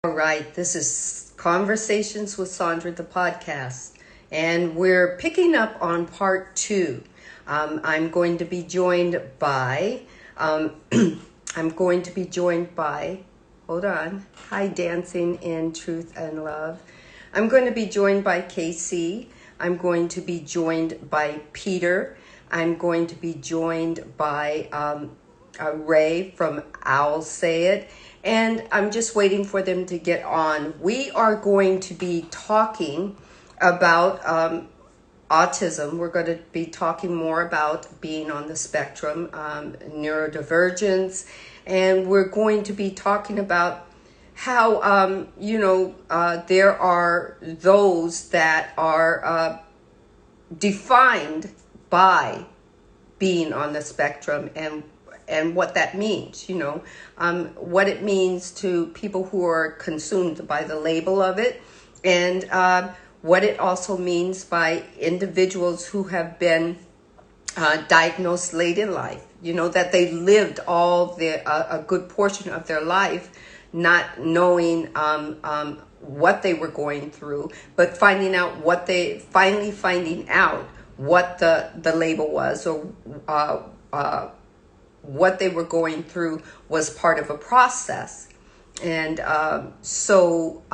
All right, this is Conversations with Sandra, the podcast, and we're picking up on part two. I'm going to be joined by, I'm going to be joined by, hold on, hi, Dancing in Truth and Love. I'm going to be joined by Casey. I'm going to be joined by Peter. I'm going to be joined by Ray from Owl Say It. And I'm just waiting for them to get on. We are going to be talking about autism. We're going to be talking more about being on the spectrum, neurodivergence, and we're going to be talking about how, there are those that are defined by being on the spectrum and what that means, what it means to people who are consumed by the label of it, and what it also means by individuals who have been diagnosed late in life, that they lived a good portion of their life not knowing what they were going through, but finding out what the label was, or what they were going through was part of a process. And so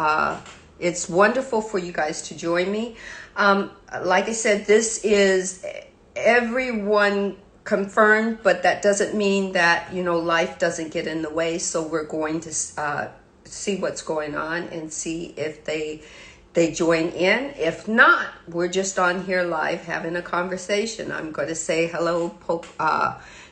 it's wonderful for you guys to join me. Like I said, this is everyone confirmed, but that doesn't mean that, life doesn't get in the way. So we're going to see what's going on and see if they join in. If not, we're just on here live having a conversation. I'm going to say hello.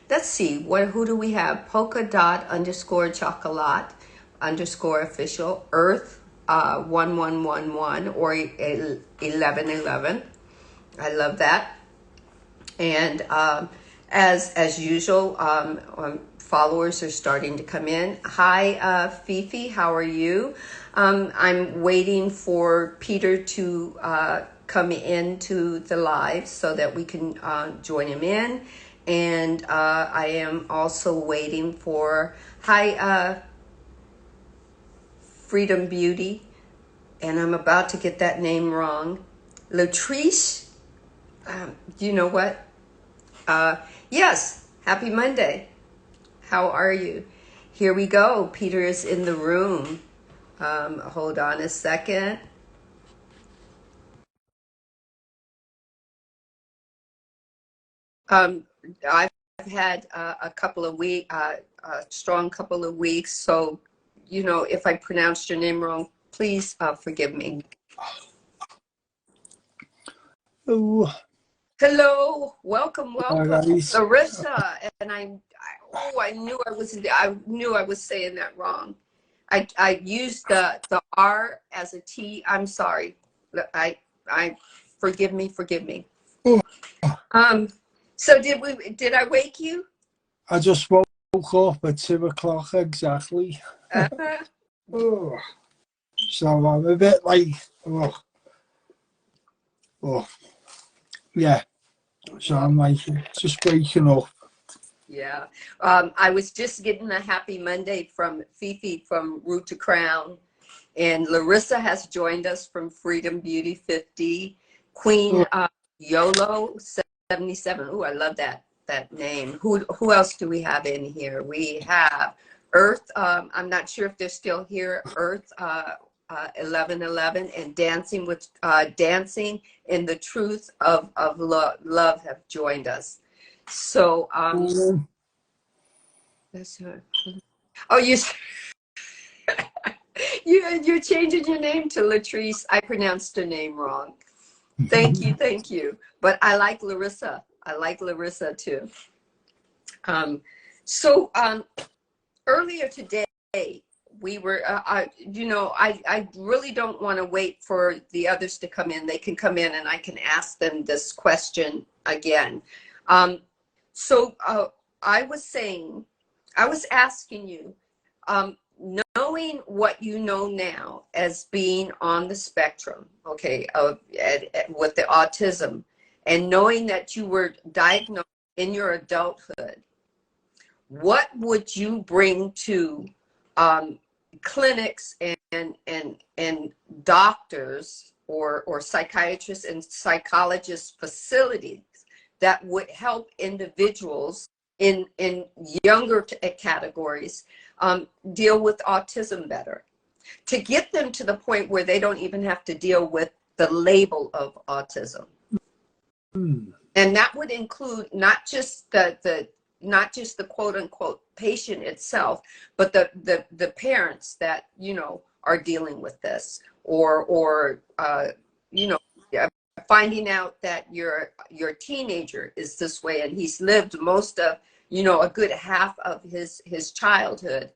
Let's see, who do we have? Polka dot _ chocolate _ official, Earth 1111 or 1111. I love that. And as usual, followers are starting to come in. Hi, Fifi, how are you? I'm waiting for Peter to come into the live so that we can join him in. And I am also waiting for, hi, Freedom Beauty. And I'm about to get that name wrong. Latrice, you know what? Yes, happy Monday. How are you? Here we go. Peter is in the room. Hold on a second. I've had a strong couple of weeks. So, if I pronounced your name wrong, please forgive me. Oh. Hello, welcome. Larissa. And I knew I was saying that wrong. I used the R as a T. I'm sorry. I forgive me. So did I wake you? I just woke up at 2 o'clock exactly. Oh. So I'm a bit like, yeah. So I'm like just waking up. Yeah. I was just getting a happy Monday from Fifi from Root to Crown. And Larissa has joined us from Freedom Beauty 50. Queen YOLO 77. Oh, I love that name. Who else do we have in here? We have Earth. I'm not sure if they're still here. Earth 1111 and Dancing in the Truth of Love have joined us. So that's her. Oh, you're changing your name to Latrice. I pronounced her name wrong. Thank you. But I like Larissa. I like Larissa too. So earlier today, we were, I really don't want to wait for the others to come in. They can come in and I can ask them this question again. So I was asking you, knowing what you know now as being on the spectrum, okay, with the autism, and knowing that you were diagnosed in your adulthood, what would you bring to clinics and doctors or psychiatrists and psychologists facilities that would help individuals in younger categories deal with autism better, to get them to the point where they don't even have to deal with the label of autism. And that would include not just the quote unquote patient itself, but the parents that, you know, are dealing with this, or you know, finding out that your teenager is this way and he's lived most of, you know, a good half of his childhood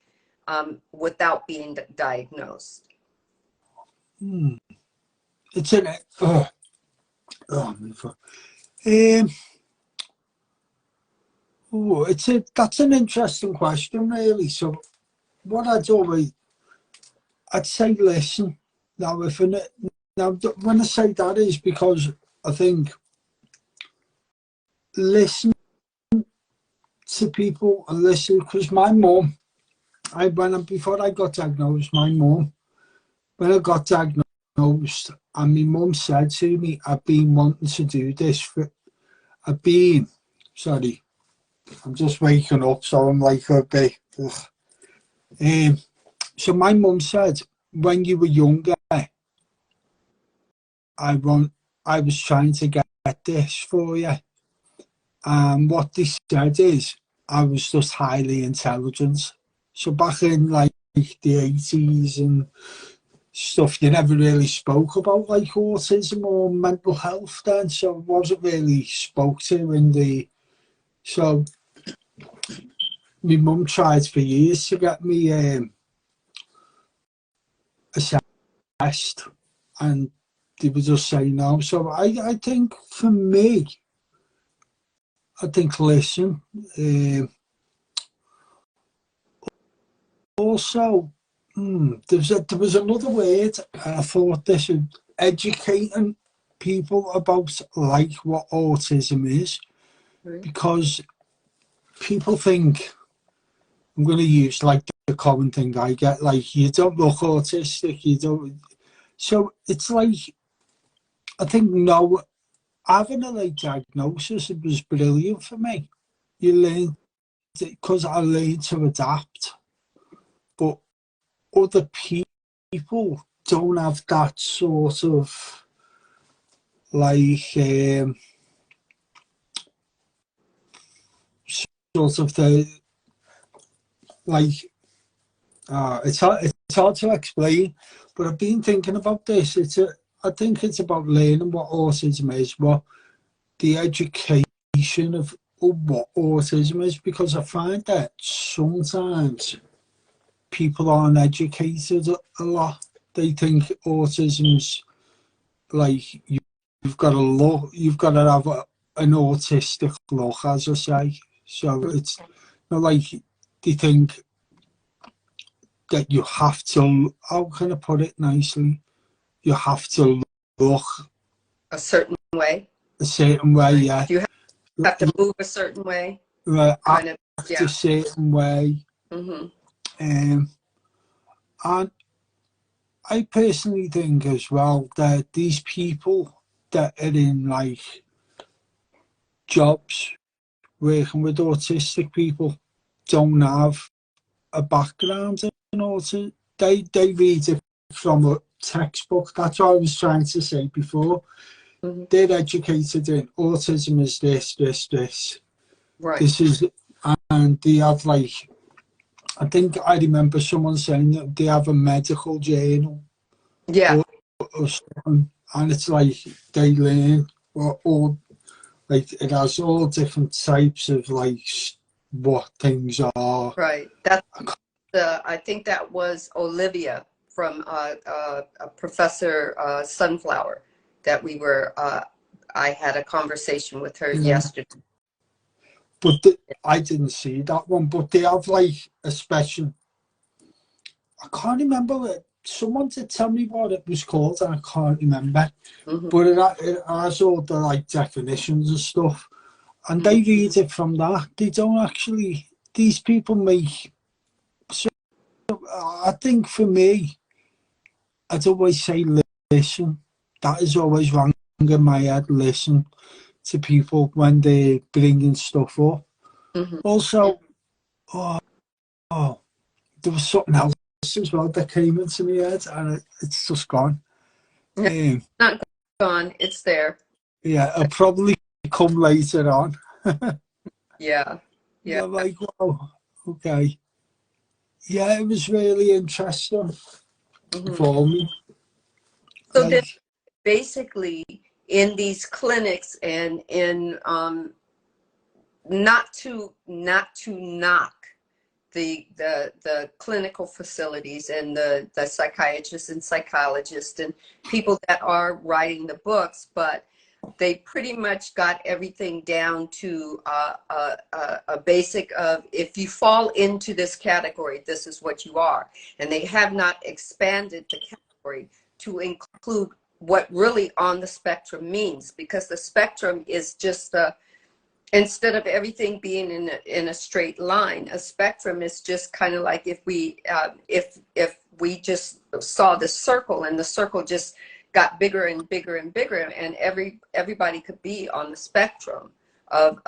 without being diagnosed. It's an that's an interesting question, really. So what I'd say listen. Now when I say that is because I think listen to people and listen, because my mum, before I got diagnosed, when I got diagnosed, and my mum said to me, I've been wanting to do this sorry, I'm just waking up, so I'm like a bit, so my mum said, when you were younger, I was trying to get this for you. And what they said is, I was just highly intelligent. So back in like the 80s and stuff, you never really spoke about like autism or mental health then, so it wasn't really spoke to in the, so my mum tried for years to get me assessed, and they would just say no. So I think for me, I think listen. Also, there was another word, and I thought this was educating people about like what autism is, because people think, I'm going to use like the common thing I get, like you don't look autistic, you don't. So it's like, I think no, having a late diagnosis, it was brilliant for me. You learn, because I learned to adapt, but other people don't have that sort of like sort of the like it's hard to explain, but I've been thinking about this. I think it's about learning what autism is, what the education of what autism is, because I find that sometimes people aren't educated a lot. They think autism's like you've got to look, you've got to have an autistic look, as I say. So it's not like they think that you have to, how can I put it nicely? You have to look A certain way. a certain way, yeah. You have to move a certain way. Kind of, yeah. A certain way. And I personally think as well that these people that are in like jobs working with autistic people don't have a background in autism. They read it from a textbook. That's what I was trying to say before. They're educated in autism is this. Right. This is, and they have like, I think I remember someone saying that they have a medical journal. Yeah. Or something, and it's like they learn all like it has all different types of like what things are. Right. That's I think that was Olivia from Professor Sunflower that we were. I had a conversation with her yesterday. But I didn't see that one. But they have like a special. I can't remember it. Someone did tell me what it was called, and I can't remember. But it has all the like definitions and stuff, and they read it from that. They don't actually. These people make I think for me, I'd always say listen. That is always wrong in my head. Listen to people when they're bringing stuff up. Mm-hmm. Also, oh, oh, there was something else as well that came into my head, and it's just gone. Yeah, not gone. It's there. Yeah, it'll probably come later on. Yeah. Yeah. You're like, wow, okay. Yeah, it was really interesting Mm-hmm. for me. So then, Like, basically, in these clinics and in not to knock the clinical facilities and the psychiatrists and psychologists and people that are writing the books, but they pretty much got everything down to a basic of, if you fall into this category, this is what you are. And they have not expanded the category to include what really on the spectrum means, because the spectrum is just instead of everything being in a straight line, a spectrum is just kind of like if we just saw the circle, and the circle just got bigger and bigger and bigger, and everybody could be on the spectrum of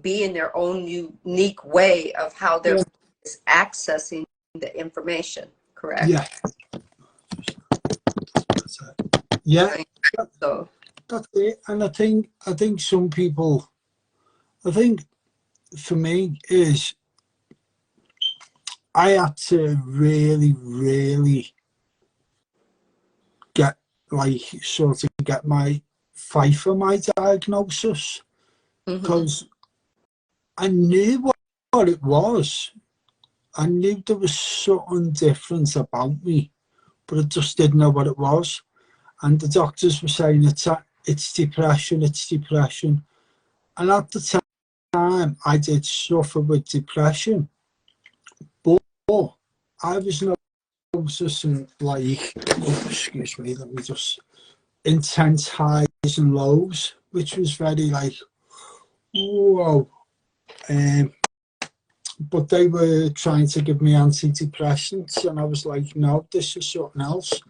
being their own unique way of how they're accessing the information. Correct? yeah, yeah, Right. So. that's it. And I think some people, I think for me is I had to really get like sort of get my fight for my diagnosis, Mm-hmm. because I knew what it was. I knew there was something different about me, but I just didn't know what it was. And the doctors were saying it's depression, it's depression. And at the time, I did suffer with depression, but I was noticing like, oh, excuse me, let me just, intense highs and lows, which was very like, whoa. But they were trying to give me antidepressants, and I was like, no, this is something else.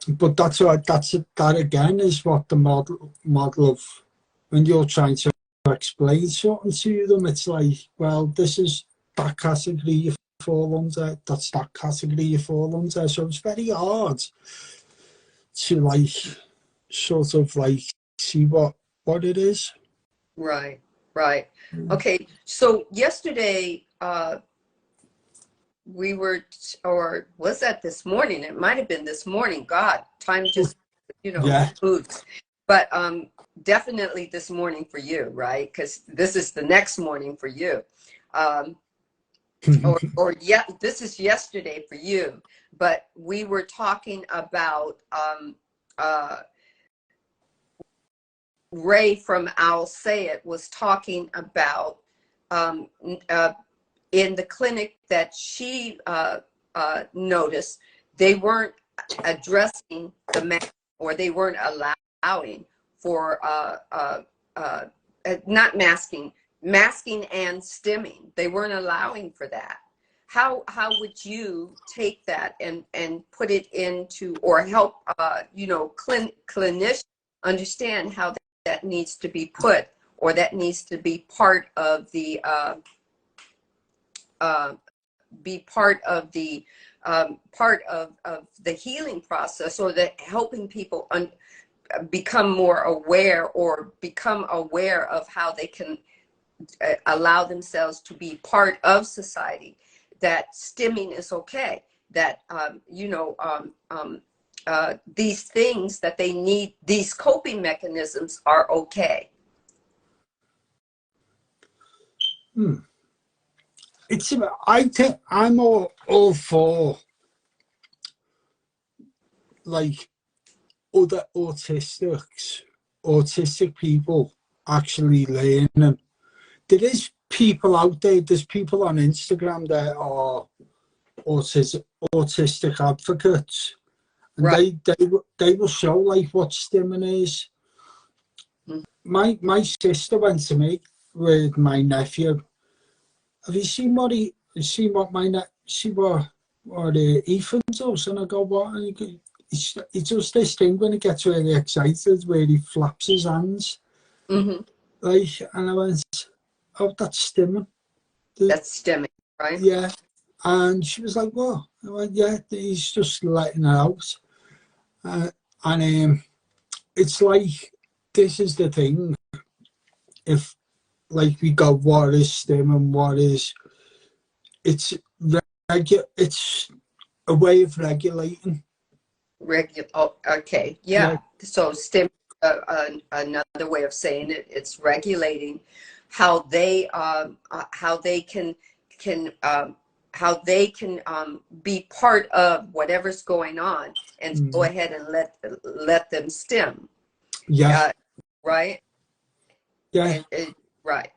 But that again is what the model of when you're trying to explain something to them, it's like, well, this is that category you fall under, that's that category you fall under. So it's very hard to like sort of like see what it is. Right, right. Okay, so yesterday we were, or was that this morning? It might have been this morning. God, time just, Yeah. moves. But definitely this morning for you, right? Because this is the next morning for you. Or yeah, this is yesterday for you. But we were talking about Ray from I'll Say It was talking about in the clinic that she noticed, they weren't addressing the mask, or they weren't allowing for not masking and stimming. They weren't allowing for that. How would you take that and put it into, or help clinicians understand how that needs to be put, or that needs to be part of the the healing process, or the helping people become more aware, or become aware of how they can allow themselves to be part of society, that stimming is okay, that these things that they need, these coping mechanisms are okay. It's about, I think I'm all for like other autistic people actually learning. There is people out there, there's people on Instagram that are autistic advocates, and Right. they will show like what stimming is. My sister went to me with my nephew. Have you seen see what see what Ethan does, and I go, what? And he does this thing when he gets really excited, where he flaps his hands, like, and I went, oh, that's stimming. That's stimming, right? Yeah, and she was like, well, I went, yeah, he's just letting it out, and it's like, this is the thing. If like we go, what is stimming? What is it's it's a way of regulating. Oh, okay, yeah. So stim, another way of saying it, it's regulating how they can how they can be part of whatever's going on, and go ahead and let them stim. Yeah. Right. Yeah. Right.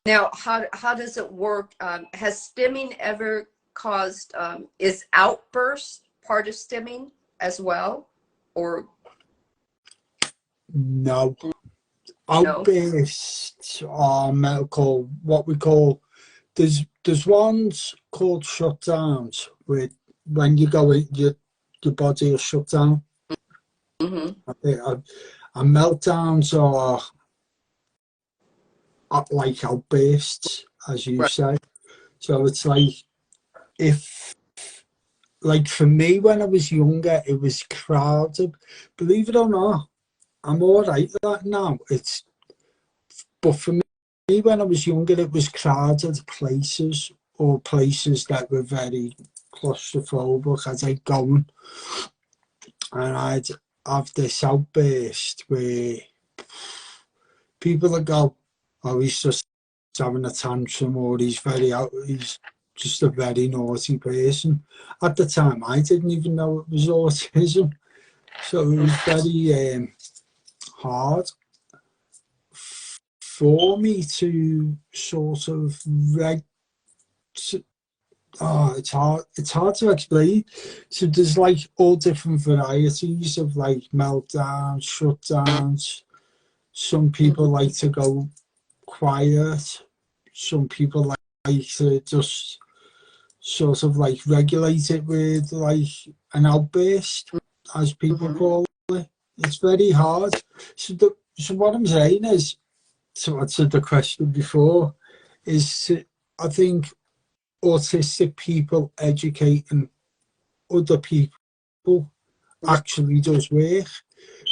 Now, how does it work? Has stimming ever caused, is outburst part of stimming as well, or no? no? Outbursts are medical, what we call, there's ones called shutdowns, where when you go in, your body will shut down. And meltdowns are like outbursts, as you say. So it's like, if, like for me when I was younger, it was crowded. Believe it or not, I'm all right with that now. But for me when I was younger, it was crowded places, or places that were very claustrophobic. I'd like going, and I'd have this outburst where people would go, oh, he's just having a tantrum, or he's just a very naughty person. At the time, I didn't even know it was autism. So it was very hard for me to sort of it's hard to explain. So there's like all different varieties of like meltdowns, shutdowns. Some people like to go quiet. Some people like to just sort of like regulate it with like an outburst, as people call it. It's very hard. So what I'm saying is, to answer the question before, is I think autistic people educating other people actually does work,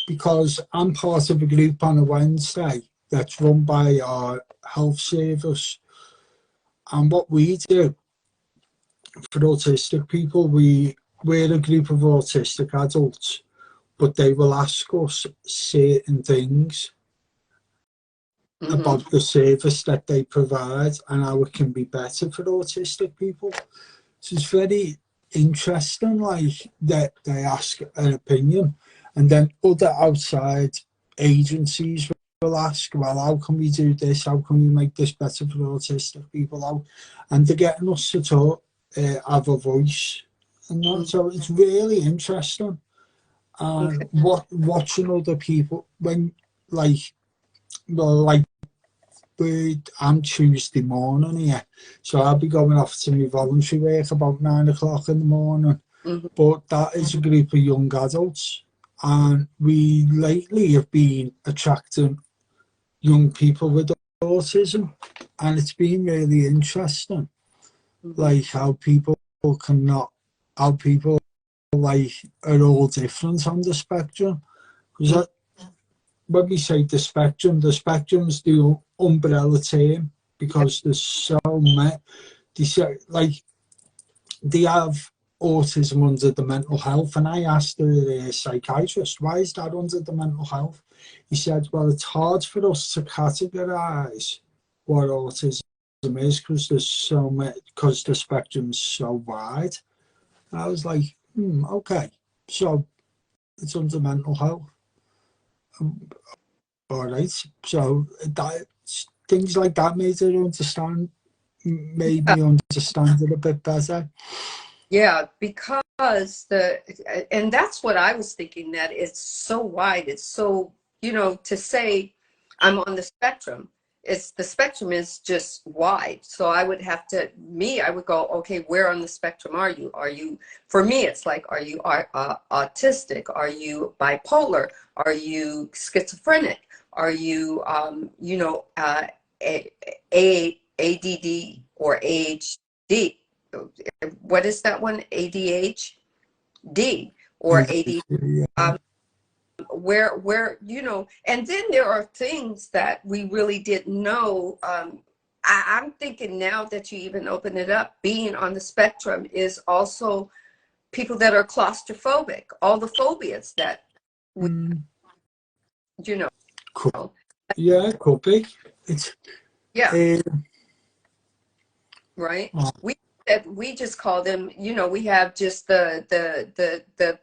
because I'm part of a group on a Wednesday that's run by our health service, and what we do for autistic people, we're a group of autistic adults, but they will ask us certain things about the service that they provide and how it can be better for autistic people. So it's very interesting, like, that they ask an opinion, and then other outside agencies will ask, well, how can we do this? How can we make this better for autistic people? And they're getting us to talk, have a voice, and that. So it's really interesting. And watching other people, when, like, well, like, I'm Tuesday morning here, so I'll be going off to my voluntary work about 9 o'clock in the morning. But that is a group of young adults, and we lately have been attracting young people with autism, and it's been really interesting, like how people like are all different on the spectrum. Because when we say the spectrum's the umbrella term, because there's so many. They have autism under the mental health, and I asked the psychiatrist, why is that under the mental health? He said, well, it's hard for us to categorise what autism is, because there's so many, because the spectrum's so wide. And I was like, okay, so it's under mental health. All right, so that, things like that made me understand it a bit better. Yeah, because and that's what I was thinking, that it's so wide. It's so, to say I'm on the spectrum, it's the spectrum is just wide. So I would have to, I would go, okay, where on the spectrum are you? Are you, for me, it's like, are you autistic? Are you bipolar? Are you schizophrenic? Are you, ADD or ADHD? What is that one? ADHD or ADD? Where and then there are things that we really didn't know. I'm thinking now that you even open it up, being on the spectrum is also people that are claustrophobic, all the phobias that we, you know. Cool. Yeah, it could be. It's Yeah, right. We just call them, we have just the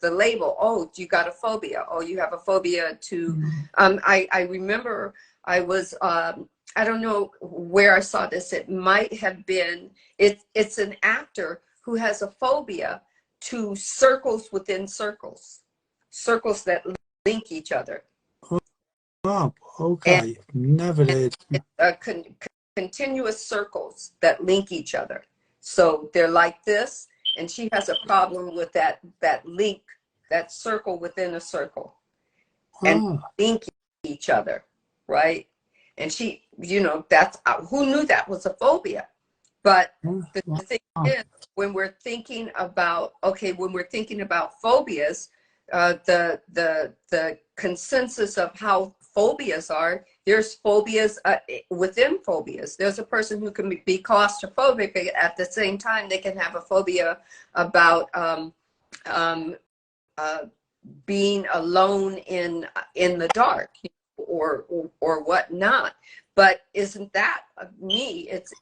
label. Oh, you got a phobia. Oh, you have a phobia to. I remember I was I don't know where I saw this. It might have been it's an actor who has a phobia to circles within circles, circles that link each other. oh, And okay. Never did. continuous circles that link each other. So they're like this, and she has a problem with that link, that circle within a circle, and link each other, right? And she, that's who knew that was a phobia. But the thing is, when we're thinking about phobias, the consensus of how phobias are, there's phobias within phobias. There's a person who can be claustrophobic, but at the same time they can have a phobia about being alone in the dark, or whatnot. But isn't that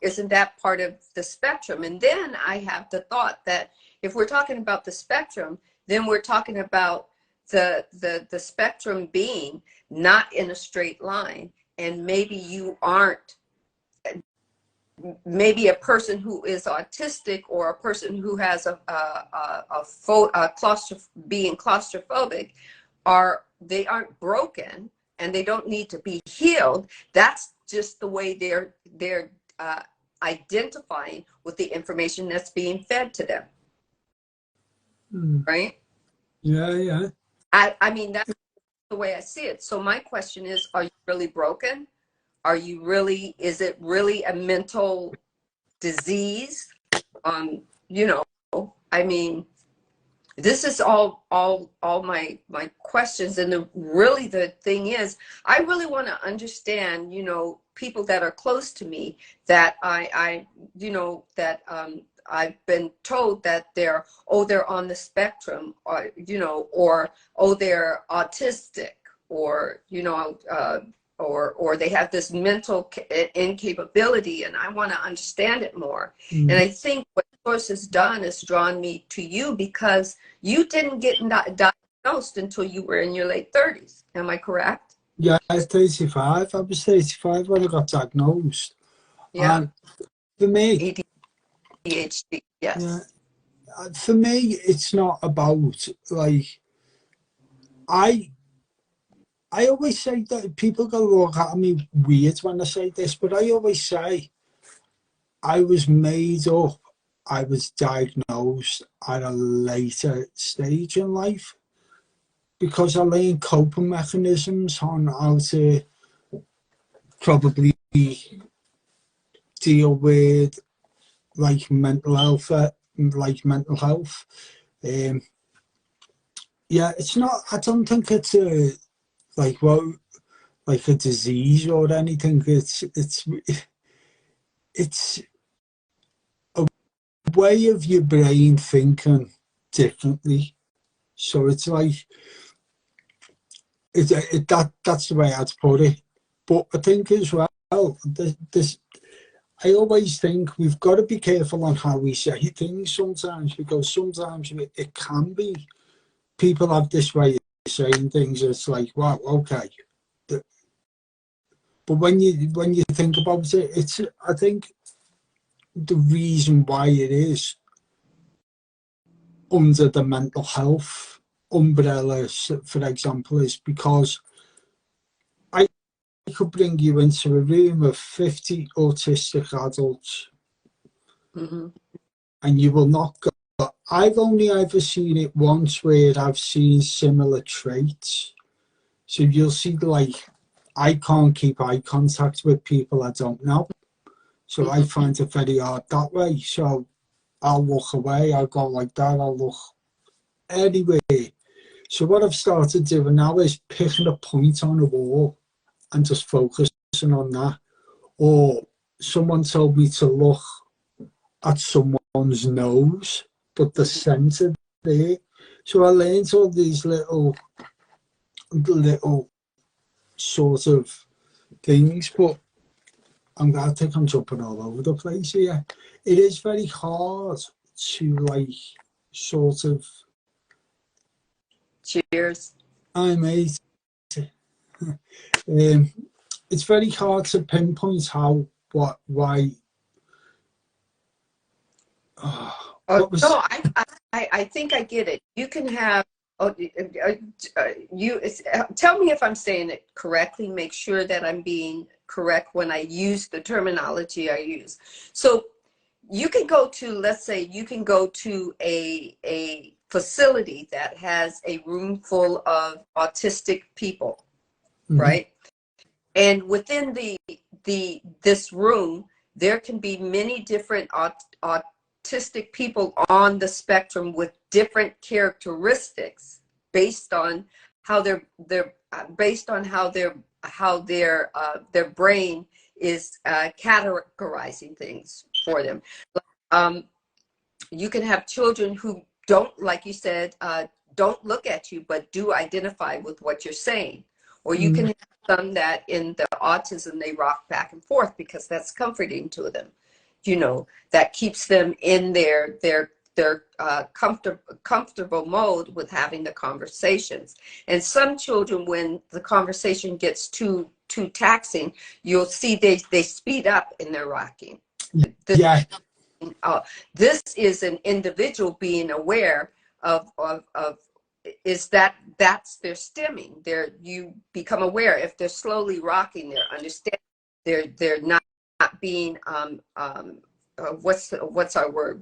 isn't that part of the spectrum? And then I have the thought that if we're talking about the spectrum, then we're talking about the spectrum being not in a straight line, and maybe you aren't, maybe a person who is autistic or a person who has being claustrophobic, they aren't broken and they don't need to be healed. That's just the way they're identifying with the information that's being fed to them. Right? Yeah. I mean, that's the way I see it. So my question is, are you really broken? Is it really a mental disease? I mean, this is all my questions. And the thing is, I really want to understand, people that are close to me that I've been told that they're on the spectrum, or they're autistic, or or they have this mental incapability, and I want to understand it more. And I think what Source has done is drawn me to you, because you didn't get diagnosed until you were in your late 30s. Am I correct? Yeah, I was 35. I was 35 when I got diagnosed. Yeah. And for me, ADHD, yes. Yeah, for me, it's not about, like, I always say that people go look at me weird when I say this, but I always say I was made up. I was diagnosed at a later stage in life because I learned coping mechanisms on how to probably deal with like mental health, yeah, it's not. I don't think it's a like like a disease or anything. It's a way of your brain thinking differently. So it's like that's the way I'd put it. But I think as well, I always think we've got to be careful on how we say things sometimes, because sometimes it can be, people have this way of saying things. It's like, wow, okay. But when you think about it, it's, I think the reason why it is under the mental health umbrella, for example, is because could bring you into a room of 50 autistic adults, and you will not go. I've only ever seen it once where I've seen similar traits. So you'll see, like, I can't keep eye contact with people I don't know. So I find it very hard that way. So I'll look away, I'll go like that, I'll look anywhere. So what I've started doing now is picking a point on a wall and just focusing on that. Or someone told me to look at someone's nose, but the centre there. So I learned all these little sort of things, but I think I'm jumping all over the place here. It is very hard to, like, sort of. Cheers. I mate. It's very hard to pinpoint how, what, why. Oh, no, I think I get it. You can have, tell me if I'm saying it correctly, make sure that I'm being correct when I use the terminology I use. So you can go to, let's say you can go to a facility that has a room full of autistic people, right? And within this room, there can be many different autistic people on the spectrum with different characteristics based on how their brain is categorizing things for them. You can have children who don't, like you said, don't look at you, but do identify with what you're saying. Or you can have some that in the autism, they rock back and forth because that's comforting to them. You know, that keeps them in their comfortable mode with having the conversations. And some children, when the conversation gets too taxing, you'll see they speed up in their rocking. Yeah. This is an individual being aware of is that's their stemming. You become aware if they're slowly rocking, they're understanding, they're not being what's our word?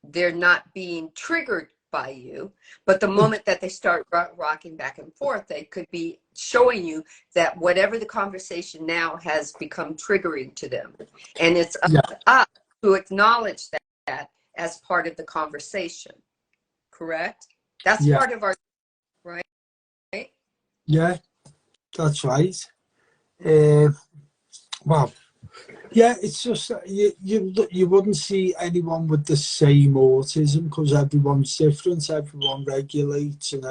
They're not being triggered by you, but the moment that they start rocking back and forth, they could be showing you that whatever the conversation now has become triggering to them, and it's up to us to acknowledge that as part of the conversation. Correct? That's part of our, right? Yeah, that's right. Wow. Yeah, it's just you wouldn't see anyone with the same autism because everyone's different. Everyone regulates, and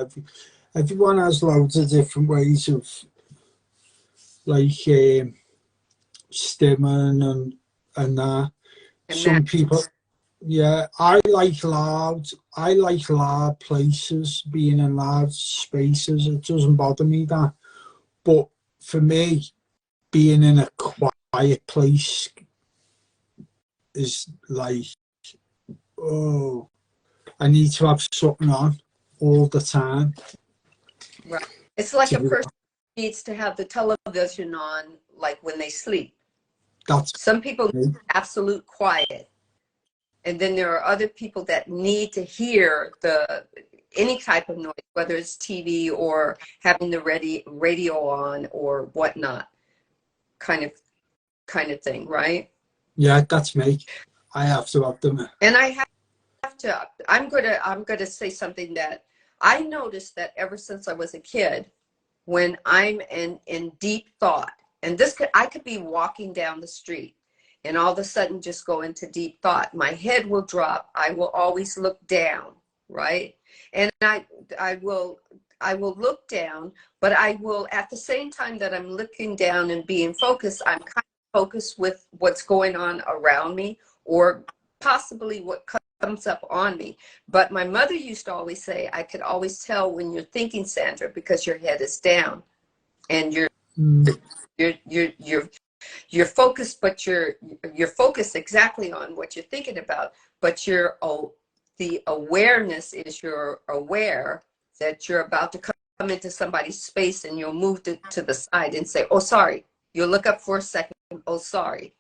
everyone has loads of different ways of, like, stimming and that. Some people, yeah. I like loud places, being in loud spaces. It doesn't bother me that, but for me, being in a quiet place is like, oh, I need to have something on all the time. Right. It's like a person needs to have the television on, like when they sleep. Some people need absolute quiet. And then there are other people that need to hear any type of noise, whether it's TV or having the radio on or whatnot, kind of thing, right? Yeah, that's me. I have to have them. And I have to. I'm gonna say something that I noticed that ever since I was a kid, when I'm in deep thought, and I could be walking down the street and all of a sudden just go into deep thought. My head will drop. I will always look down, right? And I will look down, but I will, at the same time that I'm looking down and being focused, I'm kind of focused with what's going on around me or possibly what comes up on me. But my mother used to always say, I could always tell when you're thinking, Sandra, because your head is down and you're focused, but you're focused exactly on what you're thinking about, but the awareness is you're aware that you're about to come into somebody's space and you'll move to the side and say, oh, sorry. You'll look up for a second. Oh, sorry.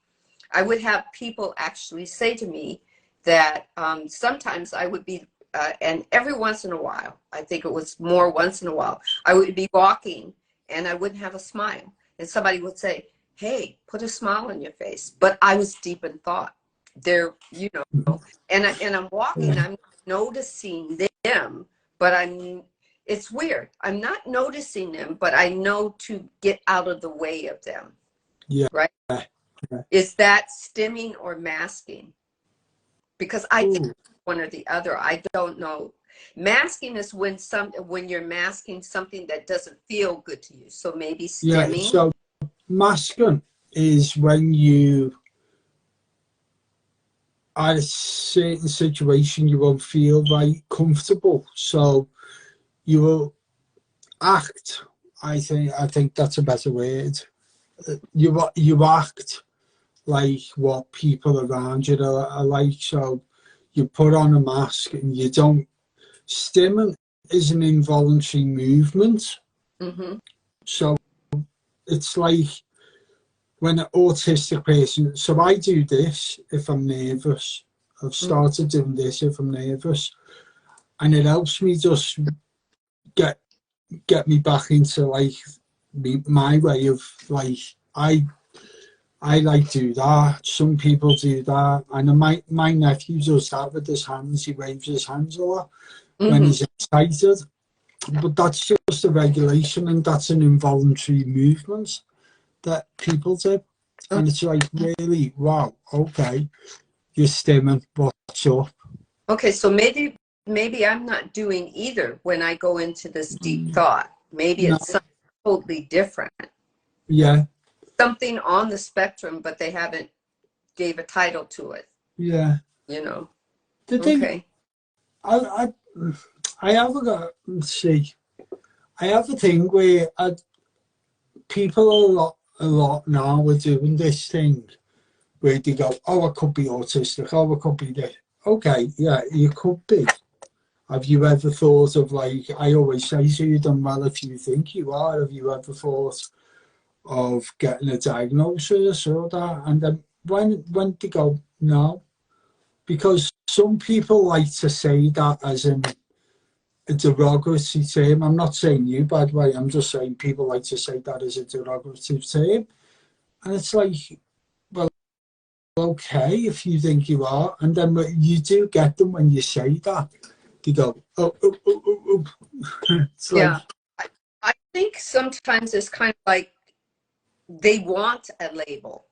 I would have people actually say to me that sometimes I would be, and every once in a while, I think it was more once in a while, I would be walking and I wouldn't have a smile. And somebody would say, hey, put a smile on your face. But I was deep in thought. There, you know, and I'm walking, I'm noticing them, but it's weird. I'm not noticing them, but I know to get out of the way of them. Yeah. Right? Yeah. Is that stimming or masking? Because I Ooh. think one or the other. I don't know. Masking is when you're masking something that doesn't feel good to you. So maybe stimming. Yeah. So masking is when you at a certain situation you won't feel right comfortable, so you will act. I think that's a better word. You act like what people around you are like. So you put on a mask and you don't. Stimming is an involuntary movement. Mm-hmm. So it's like when an autistic person. So I do this if I'm nervous. I've started doing this if I'm nervous, and it helps me just get me back into like my way of like I like do that. Some people do that, and my nephew does that with his hands. He waves his hands a lot when he's excited, but that's just a regulation, and that's an involuntary movement that people do, and it's like really wow. Okay, you're stimming. What's up? Okay, so maybe I'm not doing either when I go into this deep thought. Maybe No, it's something totally different. yeah, Something on the spectrum, but they haven't gave a title to it. yeah. You know. The thing, Okay. I have let's see, I have a thing where people a lot now are doing this thing where they go, oh, I could be autistic, oh, I could be this. Okay, yeah, you could be. Have you ever thought of like, I always say, so you've done well if you think you are. Have you ever thought of getting a diagnosis or that? And then when they go, no, because some people like to say that as in a derogatory term. I'm not saying you, by the way, I'm just saying people like to say that as a derogatory term. And it's like, well, okay, if you think you are. And then you do get them when you say that. They go, oh, oh, oh, oh, oh. It's like, Yeah. I think sometimes it's kind of like they want a label.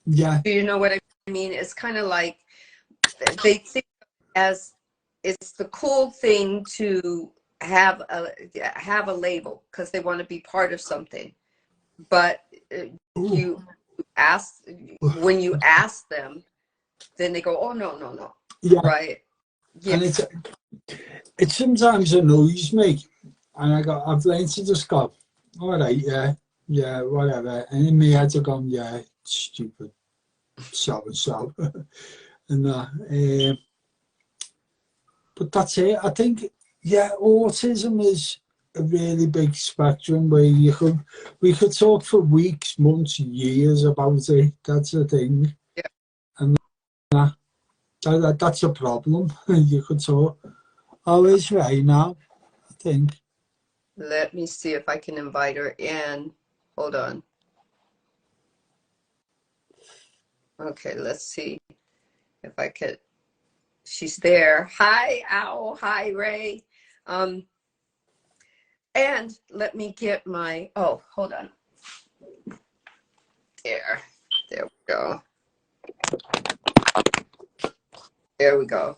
yeah. Do you know what I mean? It's kind of like they think as it's the cool thing to have a label because they want to be part of something. But you ask when you ask them, then they go, "Oh no, Yeah. right?" Yeah. And it sometimes annoys me. And I've learned to just go, all right, yeah, whatever. And in my head, I go, yeah, stupid, so and so. And that. But that's it. I think, yeah, autism is a really big spectrum where we could talk for weeks, months, years about it. That's the thing. Yeah. And that's a problem. You could talk. Oh, it's right now, I think. Let me see if I can invite her in. Hold on. Okay, let's see if I could. She's there. Hi, Owl. Hi, Ray. And let me get my, oh, hold on. There we go. There we go.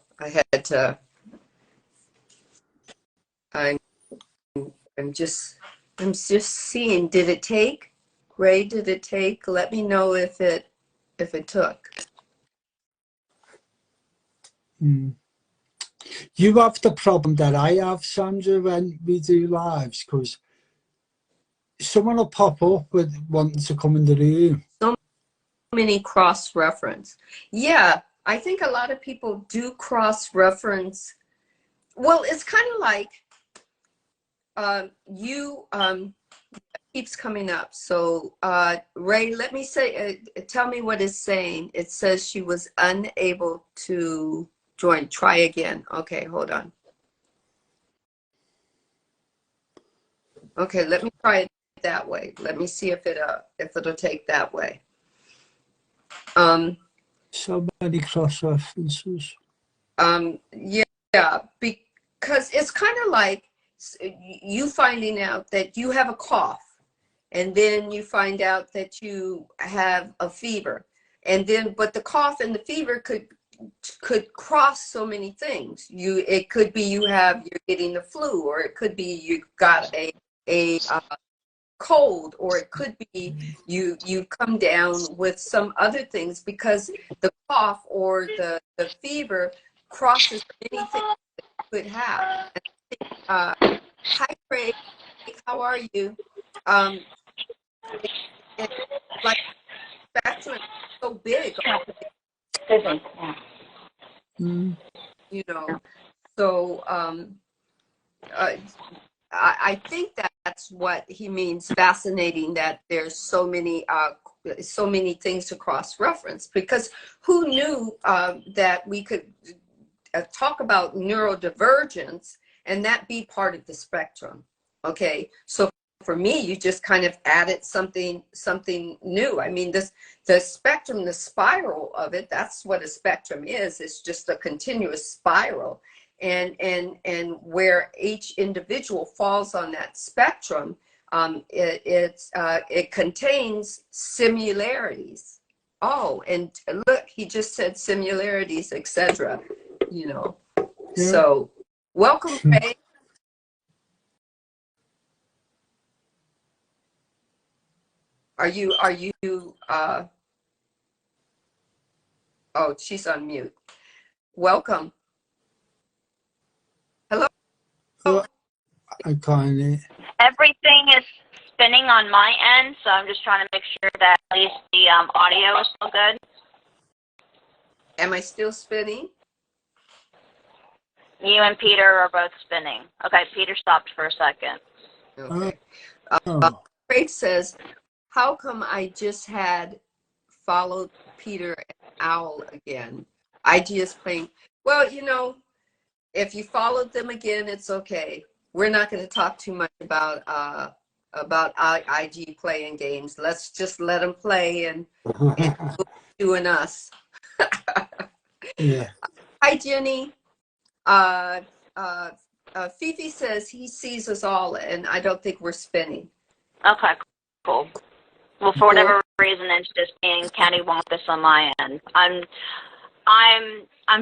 I'm just seeing, did it take? Ray, did it take? Let me know if it took. You have the problem that I have, Sandra, when we do lives, because someone will pop up with wanting to come in the room. So many cross-reference. Yeah, I think a lot of people do cross-reference. Well, it's kind of like You keeps coming up. So Ray, let me say, tell me what it's saying. It says she was unable to join. Try again. Okay, hold on. Okay, let me try it that way. Let me see if it'll take that way. So many cross references. Yeah, because it's kind of like you finding out that you have a cough, and then you find out that you have a fever, and then but the cough and the fever could cross so many things. It could be you're getting the flu, or it could be you got a cold, or it could be you come down with some other things, because the cough or the fever crosses many things that you could have. Hi Craig, how are you? And like spectrum is so big, you know. So I think that's what he means. Fascinating that there's so many things to cross reference, because who knew that we could talk about neurodivergence and that be part of the spectrum. Okay, so for me, you just kind of added something new. I mean, the spectrum, the spiral of it, that's what a spectrum is. It's just a continuous spiral. And where each individual falls on that spectrum, it contains similarities. Oh, and look, he just said similarities, etc. You know. Yeah. So, welcome, Ray. Are you? Oh, she's on mute. Welcome. Hello. I can't. Everything is spinning on my end, so I'm just trying to make sure that at least the audio is still good. Am I still spinning? You and Peter are both spinning. Okay, Peter stopped for a second. Okay. Craig says, how come I just had followed Peter and Owl again? IG is playing. Well, you know, if you followed them again, it's okay. We're not going to talk too much about IG playing games. Let's just let them play and doing us. Yeah. Hi, Jenny. Fifi says he sees us all, and I don't think we're spinning. Okay, cool. Well, for whatever reason, it's just being cattywampus on my end. I'm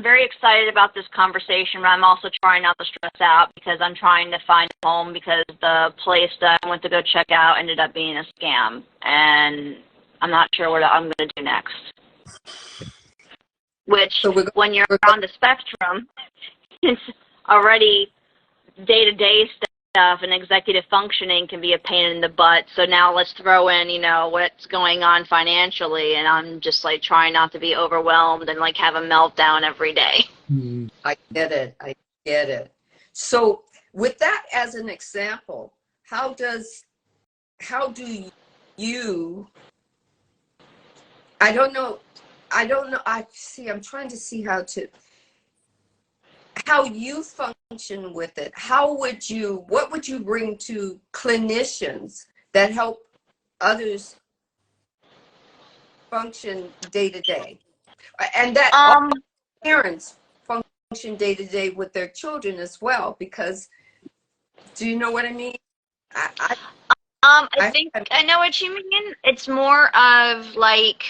very excited about this conversation, but I'm also trying not to stress out because I'm trying to find a home, because the place that I went to go check out ended up being a scam, and I'm not sure what I'm going to do next. Which, so when you're on the spectrum, it's already day-to-day stuff and executive functioning can be a pain in the butt. So now let's throw in, you know, what's going on financially, and I'm just like trying not to be overwhelmed and like have a meltdown every day. I get it. So with that as an example, how do you, I don't know, I'm trying to see how you function with it. What would you bring to clinicians that help others function day to day, and that all parents function day to day with their children as well? Because, do you know what I mean? I think I know what you mean. It's more of like,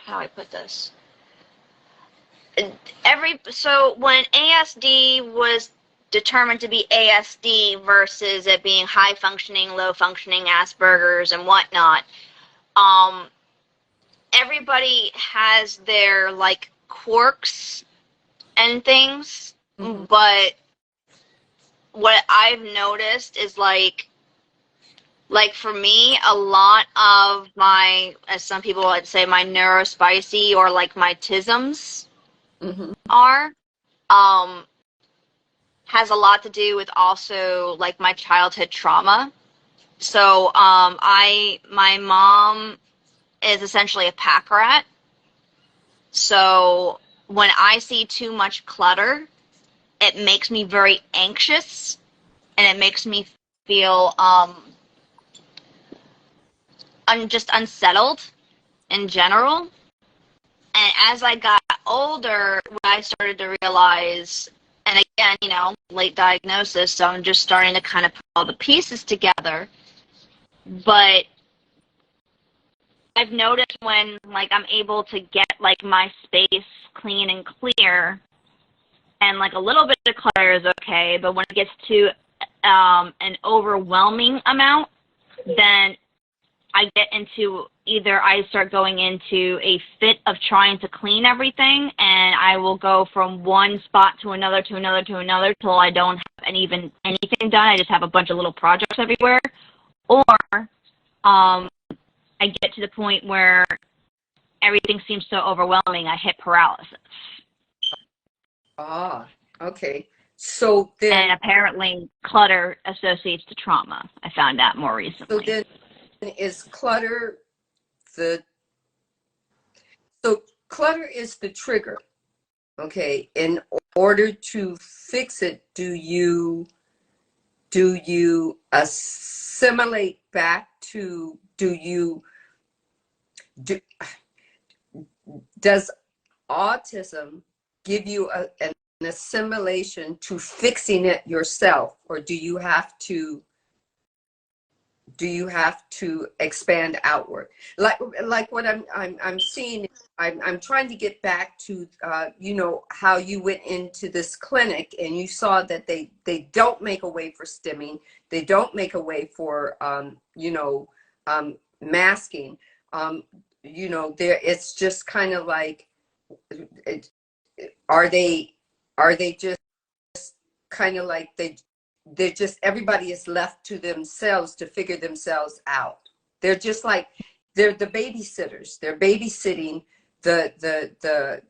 how do I put this? So when ASD was determined to be ASD versus it being high functioning, low functioning, Asperger's and whatnot, everybody has their like quirks and things, but what I've noticed is like for me, a lot of my, as some people would say, my neurospicy or like my tisms are has a lot to do with also like my childhood trauma. So my mom is essentially a pack rat. So when I see too much clutter, it makes me very anxious, and it makes me feel just unsettled in general. And as I got older, I started to realize, and again, you know, late diagnosis, so I'm just starting to kind of put all the pieces together. But I've noticed when, like, I'm able to get, like, my space clean and clear, and, like, a little bit of clutter is okay, but when it gets to an overwhelming amount, then I get into either I start going into a fit of trying to clean everything, and I will go from one spot to another to another to another till I don't have anything done. I just have a bunch of little projects everywhere. Or I get to the point where everything seems so overwhelming, I hit paralysis. Ah, okay. So then, and apparently clutter associates to trauma. I found out more recently. so then is clutter the, so clutter is the trigger. Okay. In order to fix it, do you assimilate back to, does autism give you an assimilation to fixing it yourself, or do you have to expand outward, like what I'm seeing? I'm trying to get back to you know, how you went into this clinic and you saw that they don't make a way for stimming, they don't make a way for you know, masking, you know, there, it's just kind of like, are they just kind of like they're just, everybody is left to themselves to figure themselves out. They're just like, they're the babysitters. They're babysitting the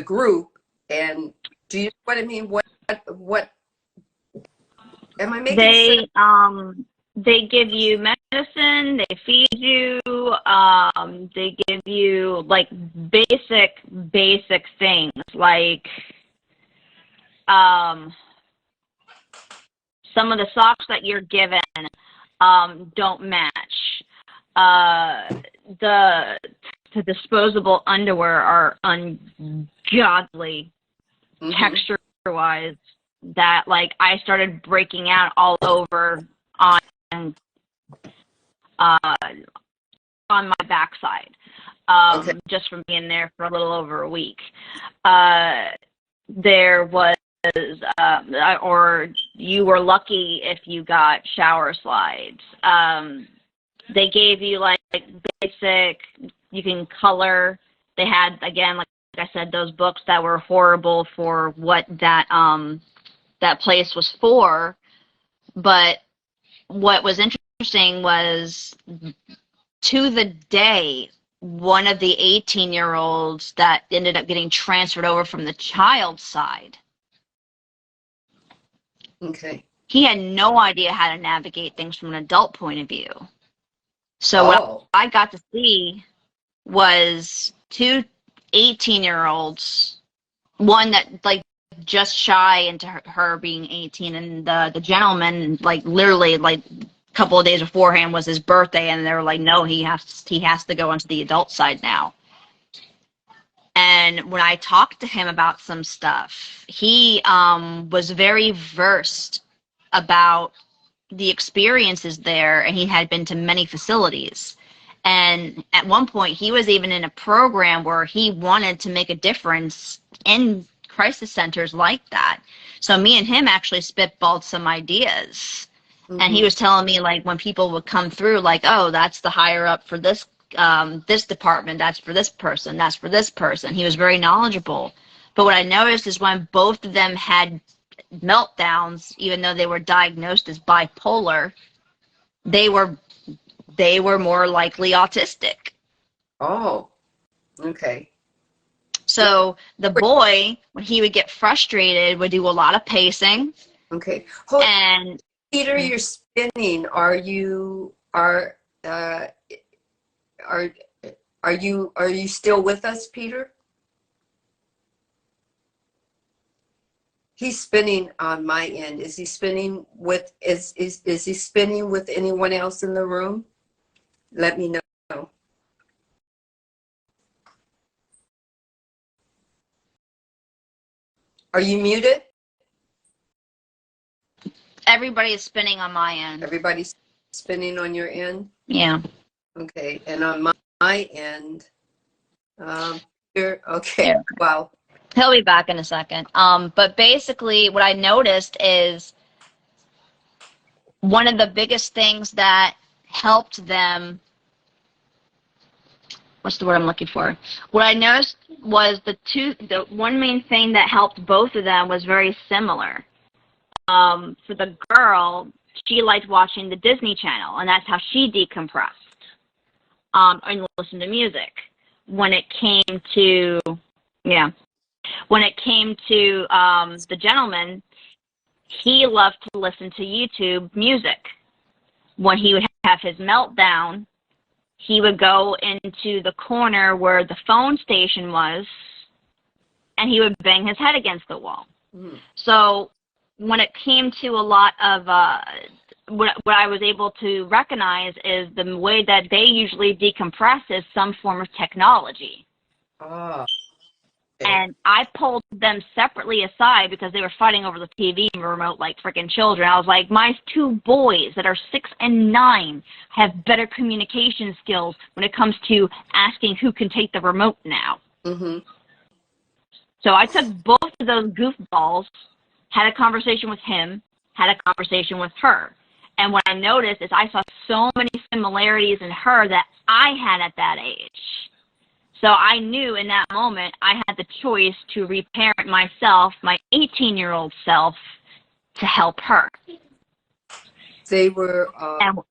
group. And do you know what I mean? What am I making sense? They give you medicine, they feed you, they give you like basic things like some of the socks that you're given don't match. The disposable underwear are ungodly texture-wise, that like I started breaking out all over on my backside, Okay. just from being there for a little over a week. There was, or you were lucky if you got shower slides. They gave you like basic, you can color. They had, again, like I said, those books that were horrible for what that place was for. But what was interesting was, to the day, one of the 18-year-olds that ended up getting transferred over from the child side, Okay. he had no idea how to navigate things from an adult point of view. So what I got to see was two 18-year-olds, one that like just shy into her being 18, and the gentleman, like literally like a couple of days beforehand was his birthday, and they were like, no, he has to go onto the adult side now. And when I talked to him about some stuff, he was very versed about the experiences there, and he had been to many facilities. And at one point, he was even in a program where he wanted to make a difference in crisis centers like that. So me and him actually spitballed some ideas. And he was telling me, like, when people would come through, like, oh, that's the higher up for this this department, that's for this person, that's for this person. He was very knowledgeable. But what I noticed is when both of them had meltdowns, even though they were diagnosed as bipolar, they were more likely autistic. Oh, okay. So the boy, when he would get frustrated, would do a lot of pacing. Okay. Hold, And Peter, you're spinning. Uh, are are you still with us, Peter? He's spinning on my end. Is he spinning with is he spinning with anyone else in the room? Let me know. Are you muted? everybody is spinning on my end. Everybody's spinning on your end? Yeah. Okay. And on my end, here, okay. Yeah. Wow. He'll be back in a second. But basically what I noticed is one of the biggest things that helped them, what's the word I'm looking for? What I noticed was the one main thing that helped both of them was very similar. For the girl, she liked watching the Disney Channel, and that's how she decompressed, and listened to music. When it came to, the gentleman, he loved to listen to YouTube music. When he would have his meltdown, he would go into the corner where the phone station was, and he would bang his head against the wall. Mm-hmm. So when it came to a lot of what I was able to recognize is the way that they usually decompress is some form of technology. Ah. And I pulled them separately aside because they were fighting over the TV remote like freaking children. I was like, my two boys that are 6 and 9 have better communication skills when it comes to asking who can take the remote now. Mm-hmm. So I took both of those goofballs, had a conversation with him, had a conversation with her. And what I noticed is I saw so many similarities in her that I had at that age. So I knew in that moment I had the choice to reparent myself, my 18-year-old self, to help her. They were,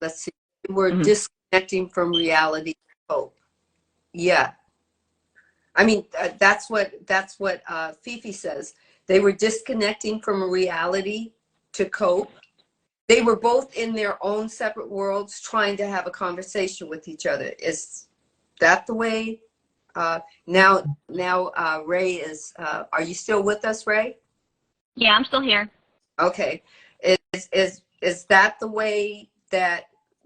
let's see, they were Mm-hmm. disconnecting from reality. Hope. Yeah. I mean, that's what Fifi says. They were disconnecting from reality to cope. They were both in their own separate worlds trying to have a conversation with each other. Is that the way? Now, Ray is, are you still with us, Ray? Yeah, I'm still here. Okay. Is that the way that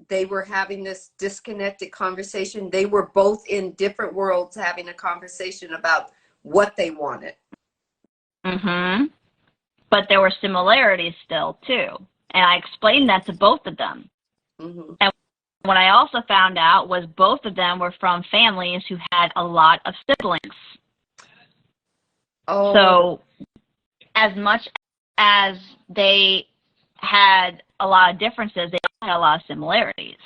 they were having this disconnected conversation? They were both in different worlds having a conversation about what they wanted. Mm-hmm. But there were similarities still, too. And I explained that to both of them. Mm-hmm. And what I also found out was both of them were from families who had a lot of siblings. Oh. So as much as they had a lot of differences, they had a lot of similarities.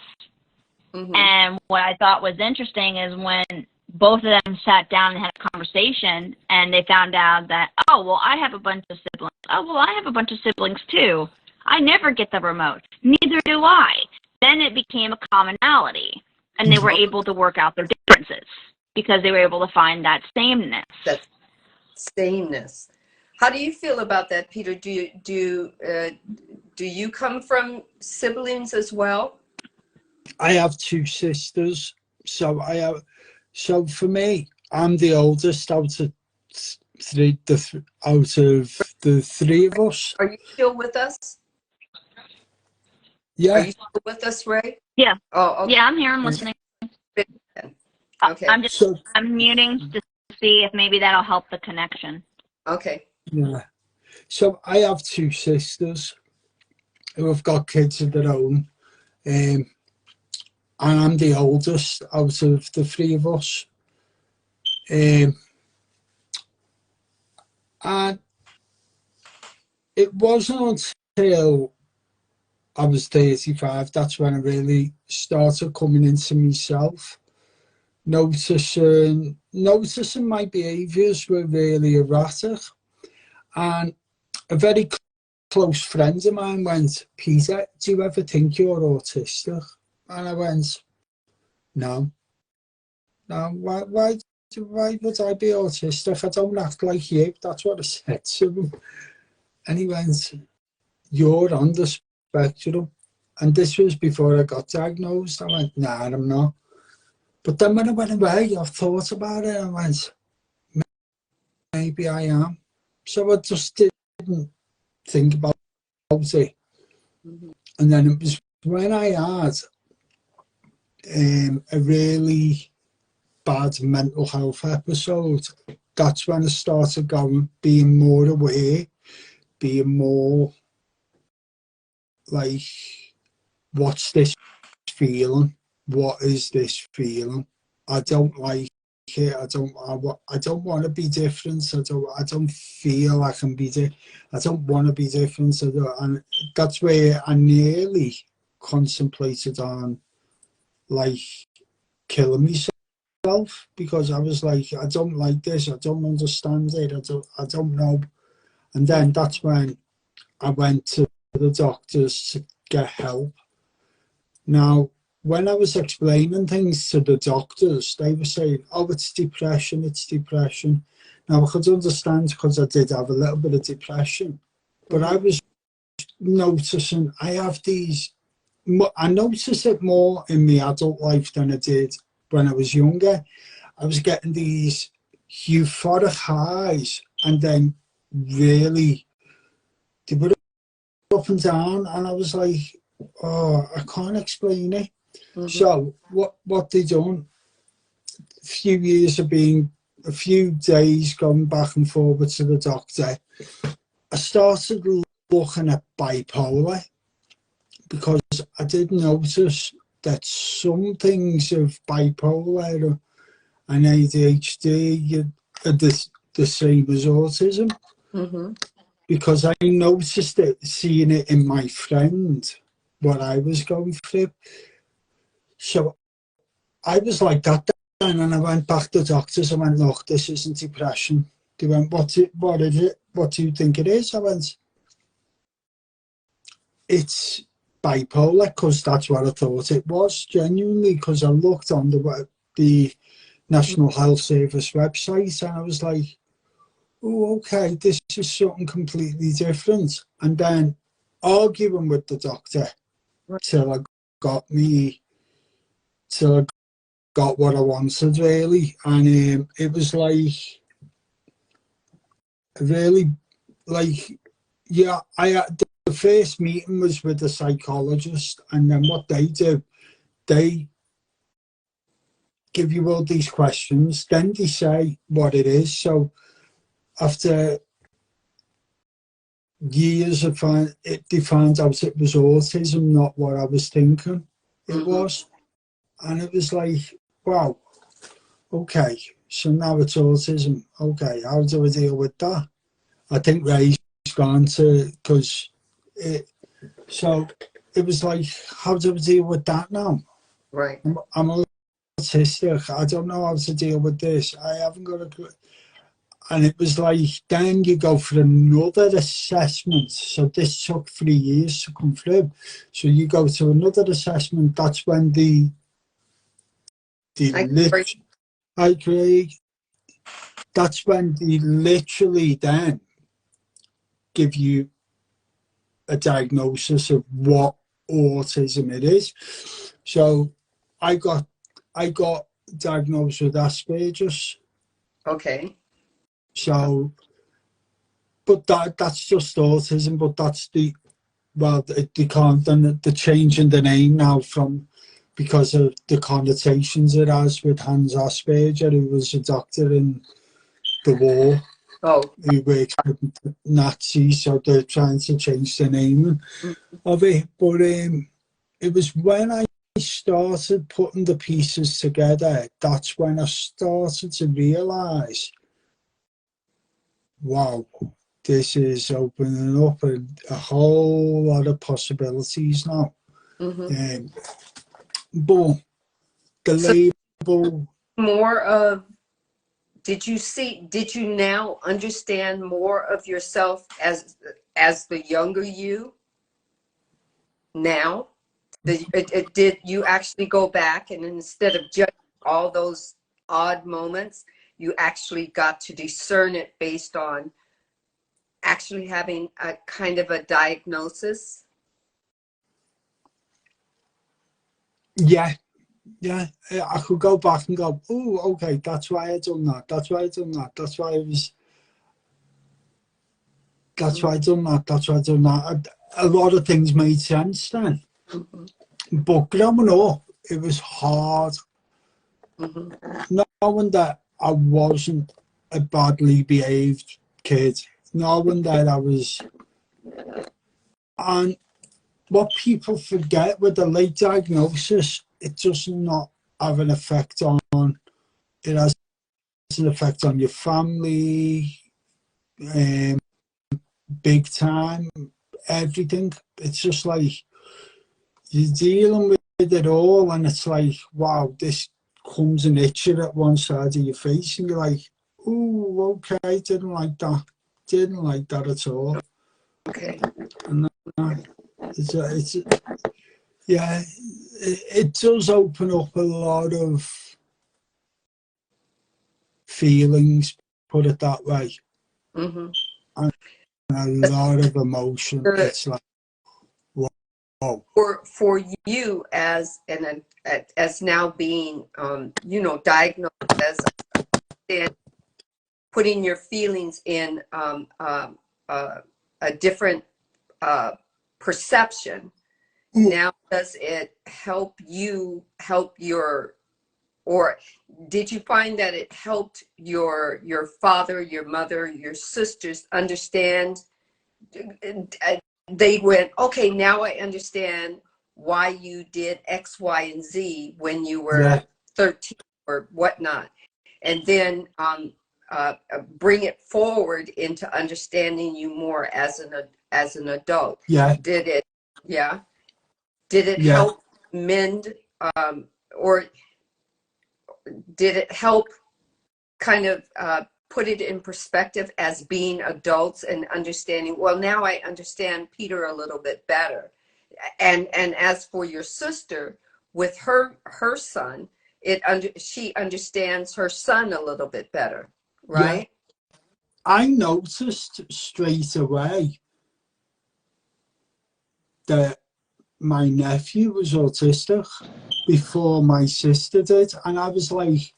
Mm-hmm. And what I thought was interesting is when both of them sat down and had a conversation and they found out that, oh, well, I have a bunch of siblings. Oh, well, I have a bunch of siblings too. I never get the remote. Neither do I. Then it became a commonality, and they were able to work out their differences because they were able to find that sameness. That sameness. How do you feel about that, Peter? Do you come from siblings as well? I have 2 sisters, so so for me, I'm the oldest out of the 3 of us. Are you still with us? Yeah. Are you still with us, Ray? Yeah. Oh, okay. Yeah, I'm here. I'm listening. Okay. I'm muting to see if maybe that'll help the connection. Okay. Yeah. So I have 2 sisters who have got kids of their own, and I'm the oldest out of the 3 of us. And it wasn't until I was 35 that's when I really started coming into myself, noticing my behaviours were really erratic. And a very close friend of mine went, Peter, do you ever think you're autistic? And I went, no. Why would I be autistic? I don't act like you. That's what I said to him. And he went, you're on the spectrum. And this was before I got diagnosed. I went, nah, I'm not. But then when I went away, I thought about it and went, maybe I am. So I just didn't think about it. And then it was when I had a really bad mental health episode, that's when I started being more aware, being more like, what's this feeling? What is this feeling? I don't like it. I don't want to be different. I don't feel I can be I don't want to be different. And that's where I nearly contemplated on like killing myself, because I was like, I don't like this. I don't understand it. I don't know. And then that's when I went to the doctors to get help. Now, when I was explaining things to the doctors, they were saying, oh, it's depression, it's depression. Now, I could understand because I did have a little bit of depression, but I was noticing I have these, I noticed it more in my adult life than I did when I was younger. I was getting these euphoric highs, and then really, they were up and down, and I was like, oh, I can't explain it. So what they done, a few days going back and forward to the doctor, I started looking at bipolar, because I did notice that some things of bipolar and ADHD are the same as autism. Because I noticed it, seeing it in my friend, what I was going through. So I was like that then, and I went back to the doctors. I went, look, this isn't depression. They went, what is it? What do you think it is? I went, it's bipolar, because that's what I thought it was, genuinely, because I looked on the National Health Service website, and I was like, oh, okay, this is something completely different. And then arguing with the doctor till I got what I wanted, really. And it was like, really, like, yeah, the first meeting was with the psychologist, and then what they do, they give you all these questions, then they say what it is. So after years of they found out it was autism, not what I was thinking it was. And it was like, wow, okay, so now it's autism. Okay, how do I deal with that? I think Ray's gone to, because so it was like, how do I deal with that now? Right. I'm autistic. I don't know how to deal with this. I haven't got a clue. And it was like, then you go for another assessment. So this took 3 years to come through. So you go to another assessment. That's when I agree. That's when they literally then give you a diagnosis of what autism it is. So I got diagnosed with Asperger's. Okay. So, but that's just autism. But that's they can't. Then they're changing the name now because of the connotations it has with Hans Asperger, who was a doctor in the war. Oh. Who works with Nazis, so they're trying to change the name of it. But it was when I started putting the pieces together, that's when I started to realise, wow, this is opening up a whole lot of possibilities now. But the label... More of, did you now understand more of yourself as the younger you now? Did you actually go back, and instead of judging all those odd moments, you actually got to discern it based on actually having a kind of a diagnosis? Yeah, yeah. I could go back and go, oh, okay, that's why I done that. That's why I done that. That's why I was. That's why I done that. That's why I done that. A lot of things made sense then. But growing up, it was hard. Knowing that I wasn't a badly behaved kid, knowing that I was, and what people forget with the late diagnosis, it does not have an effect on, it has an effect on your family, big time, everything. It's just like you're dealing with it all, and it's like, wow, this comes and hits you at one side of your face, and you're like, oh, okay, didn't like that at all. Okay. And yeah, it does open up a lot of feelings, put it that way, and a lot of emotion. It's like, wow. For you as as now being diagnosed as putting your feelings in a different perception. Now, does it help you help your, or did you find that it helped your father, your mother, your sisters understand? They went, okay, now I understand why you did X, Y, and Z when you were 13 or whatnot, and then bring it forward into understanding you more as an adult. Yeah. Did it? Yeah. Did it help mend, or did it help kind of put it in perspective as being adults and understanding, well, now I understand Peter a little bit better. And as for your sister with her son, she understands her son a little bit better, right? Yeah. I noticed straight away that my nephew was autistic before my sister did, and I was like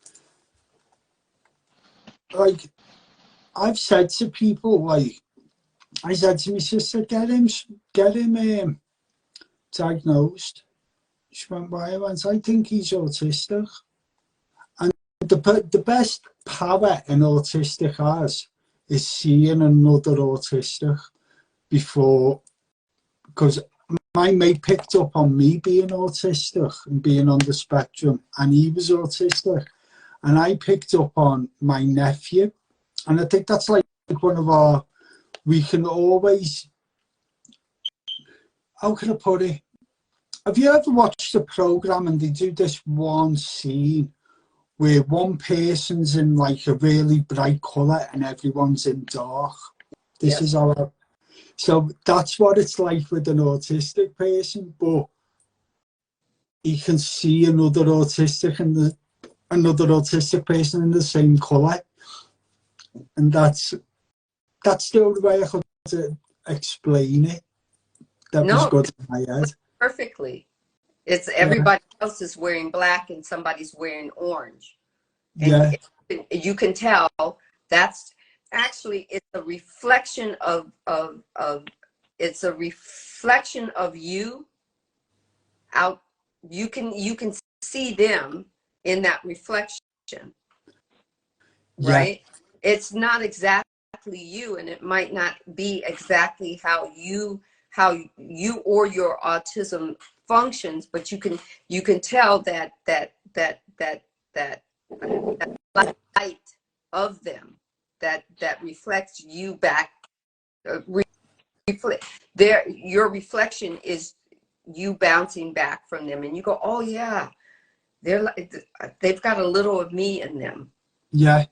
I've said to people, like, I said to my sister, get him diagnosed. She went, why? I went, I think he's autistic. And the best power an autistic has is seeing another autistic before, because my mate picked up on me being autistic and being on the spectrum, and he was autistic, and I picked up on my nephew, and I think that's like one of our, we can always, how can I put it? Have you ever watched a program and they do this one scene where one person's in like a really bright colour and everyone's in dark? This is our, so that's what it's like with an autistic person, but he can see another autistic and another autistic person in the same colour, and that's the only way I could explain it. That was good in my head. Perfectly. It's everybody else is wearing black and somebody's wearing orange. And you can tell that's actually, it's a reflection of it's a reflection of you out. You can see them in that reflection, right? It's not exactly you, and it might not be exactly how you or your autism functions, but you can tell that light of them that reflects you back. Your reflection is you bouncing back from them, and you go, oh yeah, they've got a little of me in them. Yeah.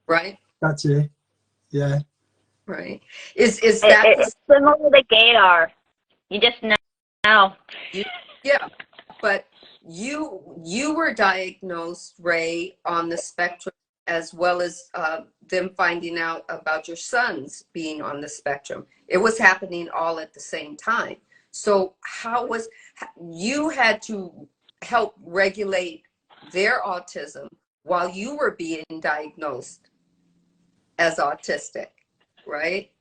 Right. That's it. Yeah. Right. Is that it's similar to gaydar? You just know. Yeah, but you were diagnosed, Ray, on the spectrum as well as them finding out about your sons being on the spectrum. It was happening all at the same time. So you had to help regulate their autism while you were being diagnosed as autistic, right?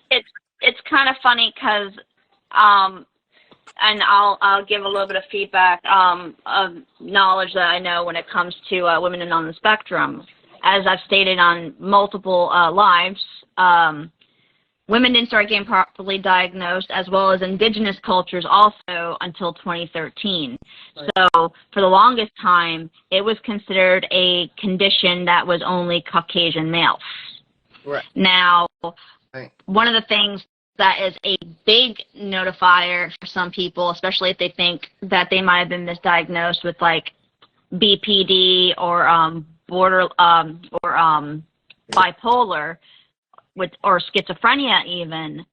It's kind of funny because and I'll give a little bit of feedback of knowledge that I know when it comes to women on the spectrum. As I've stated on multiple lives, women didn't start getting properly diagnosed, as well as indigenous cultures also, until 2013. Right. So for the longest time, it was considered a condition that was only Caucasian males. Right. Now, right. One of the things that is a big notifier for some people, especially if they think that they might have been misdiagnosed with like BPD or bipolar, or schizophrenia even.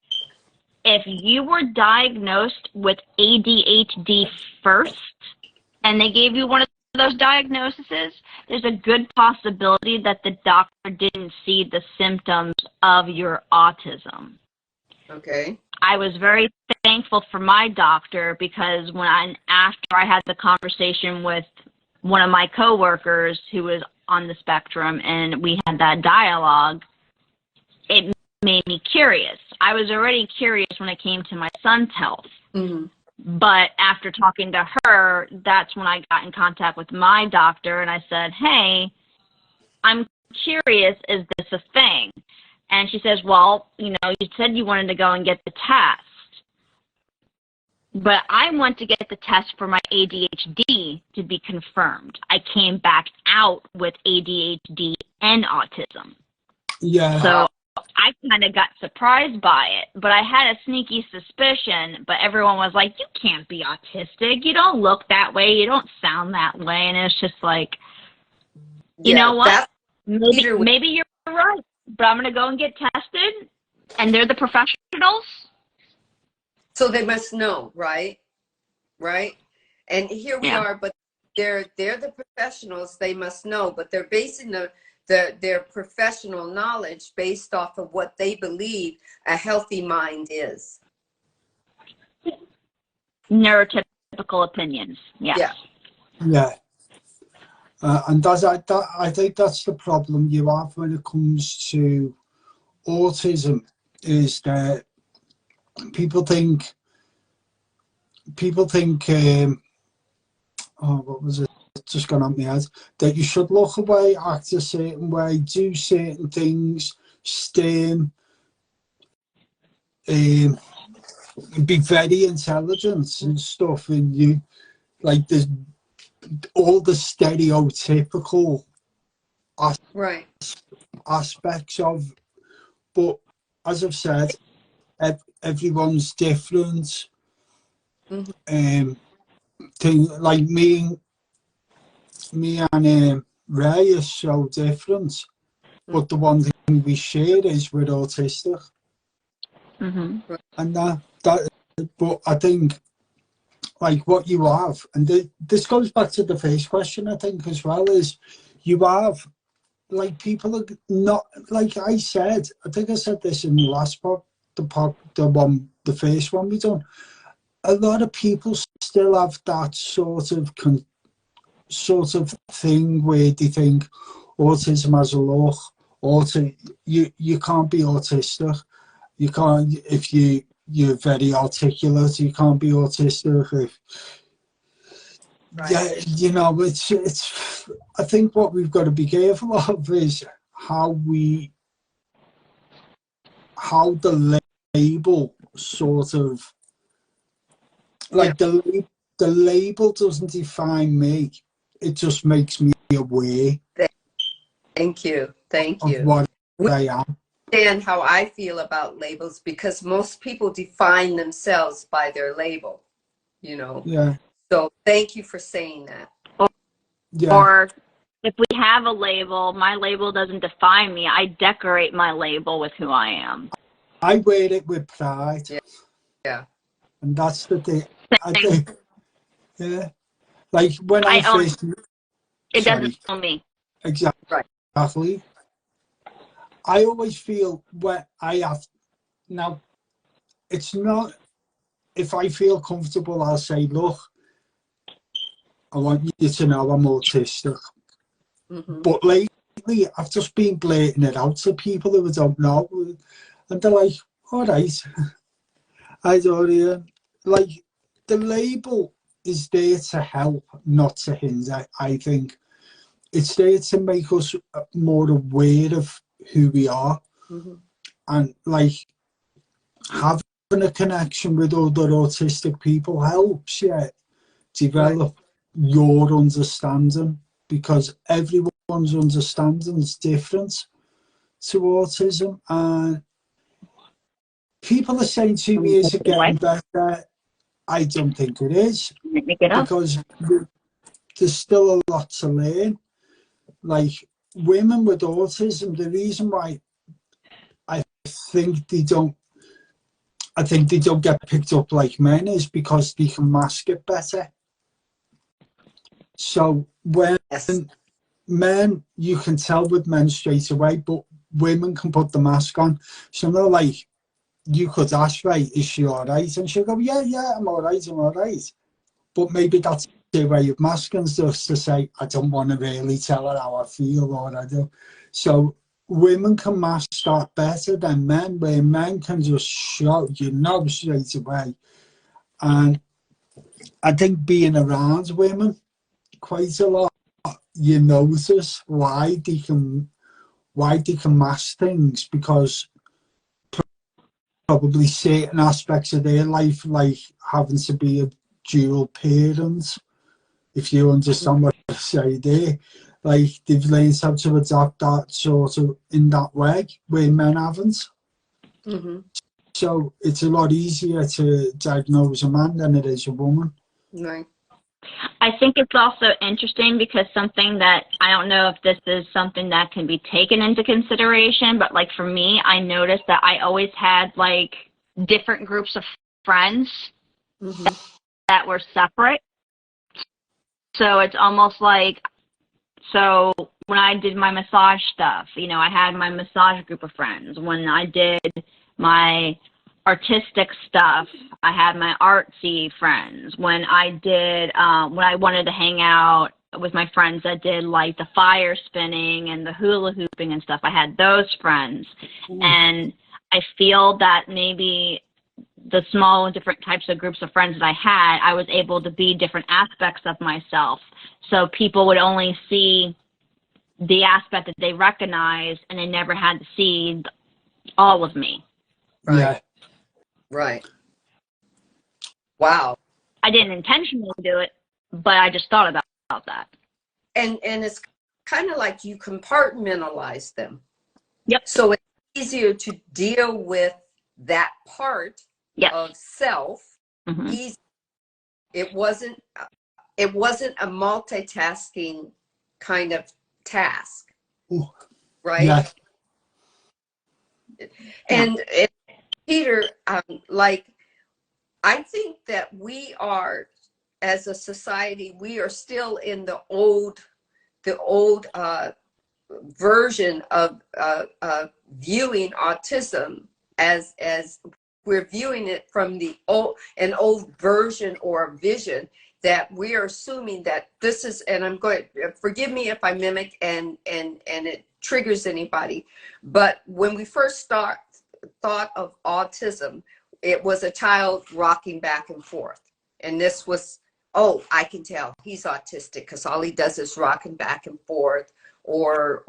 If you were diagnosed with ADHD first, and they gave you one of those diagnoses, there's a good possibility that the doctor didn't see the symptoms of your autism. Okay. I was very thankful for my doctor, because after I had the conversation with one of my coworkers who was on the spectrum and we had that dialogue, it made me curious. I was already curious when it came to my son's health. Mm-hmm. But after talking to her, that's when I got in contact with my doctor and I said, hey, I'm curious, is this a thing? And she says, well, you said you wanted to go and get the test. But I went to get the test for my ADHD to be confirmed. I came back out with ADHD and autism. Yeah. So I kind of got surprised by it, but I had a sneaky suspicion, but everyone was like, you can't be autistic. You don't look that way. You don't sound that way. And it's just like, you know what? Maybe you're right, but I'm going to go and get tested, and they're the professionals. So they must know, right? Right? And here we are, but they're the professionals. They must know, but they're basing their professional knowledge based off of what they believe a healthy mind is. Neurotypical opinions, yes. Yeah. Yeah. And I think that's the problem you have when it comes to autism, is that people think what was it? It's just gone on my head. That you should look away, act a certain way, do certain things, STEM, be very intelligent and stuff, and you like there's all the stereotypical aspects of. But as I've said, everyone's different. Mm-hmm. Like me and Ray are so different, but the one thing we share is we're autistic. Mm-hmm. And that but I think like what you have, and this goes back to the first question, I think, as well, is you have like people are not, like I said, I think I said this in the last part, the first one we done. A lot of people still have that sort of thing where they think autism has a look, you can't be autistic. You can't, if you're very articulate, you can't be autistic. Yeah, it's. I think what we've got to be careful of is how the label sort of, like the label doesn't define me. It just makes me aware. Thank you. Of what I am. And how I feel about labels, because most people define themselves by their label, Yeah. So thank you for saying that. Yeah. Or if we have a label, my label doesn't define me. I decorate my label with who I am. I wear it with pride. Yeah. And that's the thing. I think, yeah. Like when I own first... it doesn't own me. Exactly. Right. Exactly. I always feel where I have now. It's not if I feel comfortable, I'll say, look, I want you to know I'm autistic. But lately, I've just been blurting it out to people who don't know, and they're like, "All right, I don't hear." Like the label is there to help, not to hinder. I think it's there to make us more aware of who we are, and like having a connection with other autistic people helps you develop your understanding, because everyone's understanding is different to autism. And people are saying to me, is it getting better? I don't think it is, because there's still a lot to learn. Like women with autism, the reason why I think they don't get picked up like men is because they can mask it better. So when men, you can tell with men straight away, but women can put the mask on. So they're like, you could ask, right, is she all right? And she'll go, yeah, I'm all right. But maybe that's their way of masking, just to say, I don't want to really tell her how I feel or I do. So women can mask that better than men, where men can just show, straight away. And I think being around women quite a lot, you notice why they can mask things, because probably certain aspects of their life, like having to be a dual parent, if you understand what I say there, like they've learned how to adapt that sort of in that way where men haven't. So it's a lot easier to diagnose a man than it is a woman. Right. I think it's also interesting because something that, I don't know if this is something that can be taken into consideration, but like for me, I noticed that I always had like different groups of friends that were separate. So it's almost like, so when I did my massage stuff, I had my massage group of friends. When I did my artistic stuff, I had my artsy friends. When I did, when I wanted to hang out with my friends that did like the fire spinning and the hula hooping and stuff, I had those friends. And I feel that maybe the small and different types of groups of friends that I had, I was able to be different aspects of myself. So people would only see the aspect that they recognized, and they never had to see all of me. Right. Yeah. Right. Wow. I didn't intentionally do it, but I just thought about that. And it's kind of like you compartmentalize them. Yep. So it's easier to deal with that part of self. Easy. It wasn't a multitasking kind of task. Right? Yeah. And Peter, like, I think that we are, as a society, we are still in the old version of viewing autism as we're viewing it from an old version or vision, that we are assuming that this is, and I'm going, forgive me if I mimic and it triggers anybody, but when we first thought of autism, it was a child rocking back and forth, and this was, oh, I can tell he's autistic because all he does is rocking back and forth, or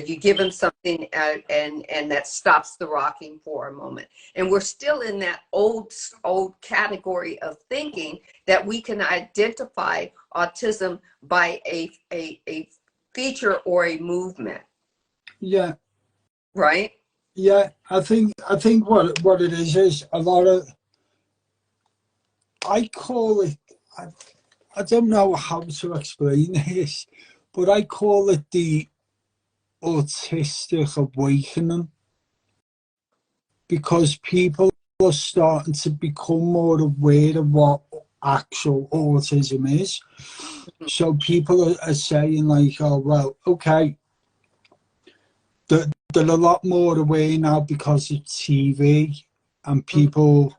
you give him something and that stops the rocking for a moment. And we're still in that old category of thinking that we can identify autism by a feature or a movement. Yeah. Right? Yeah, I think what it is a lot of, I call it, I don't know how to explain this, but I call it the autistic awakening, because people are starting to become more aware of what actual autism is. So people are saying like, oh, well, okay, they're a lot more aware now because of TV and people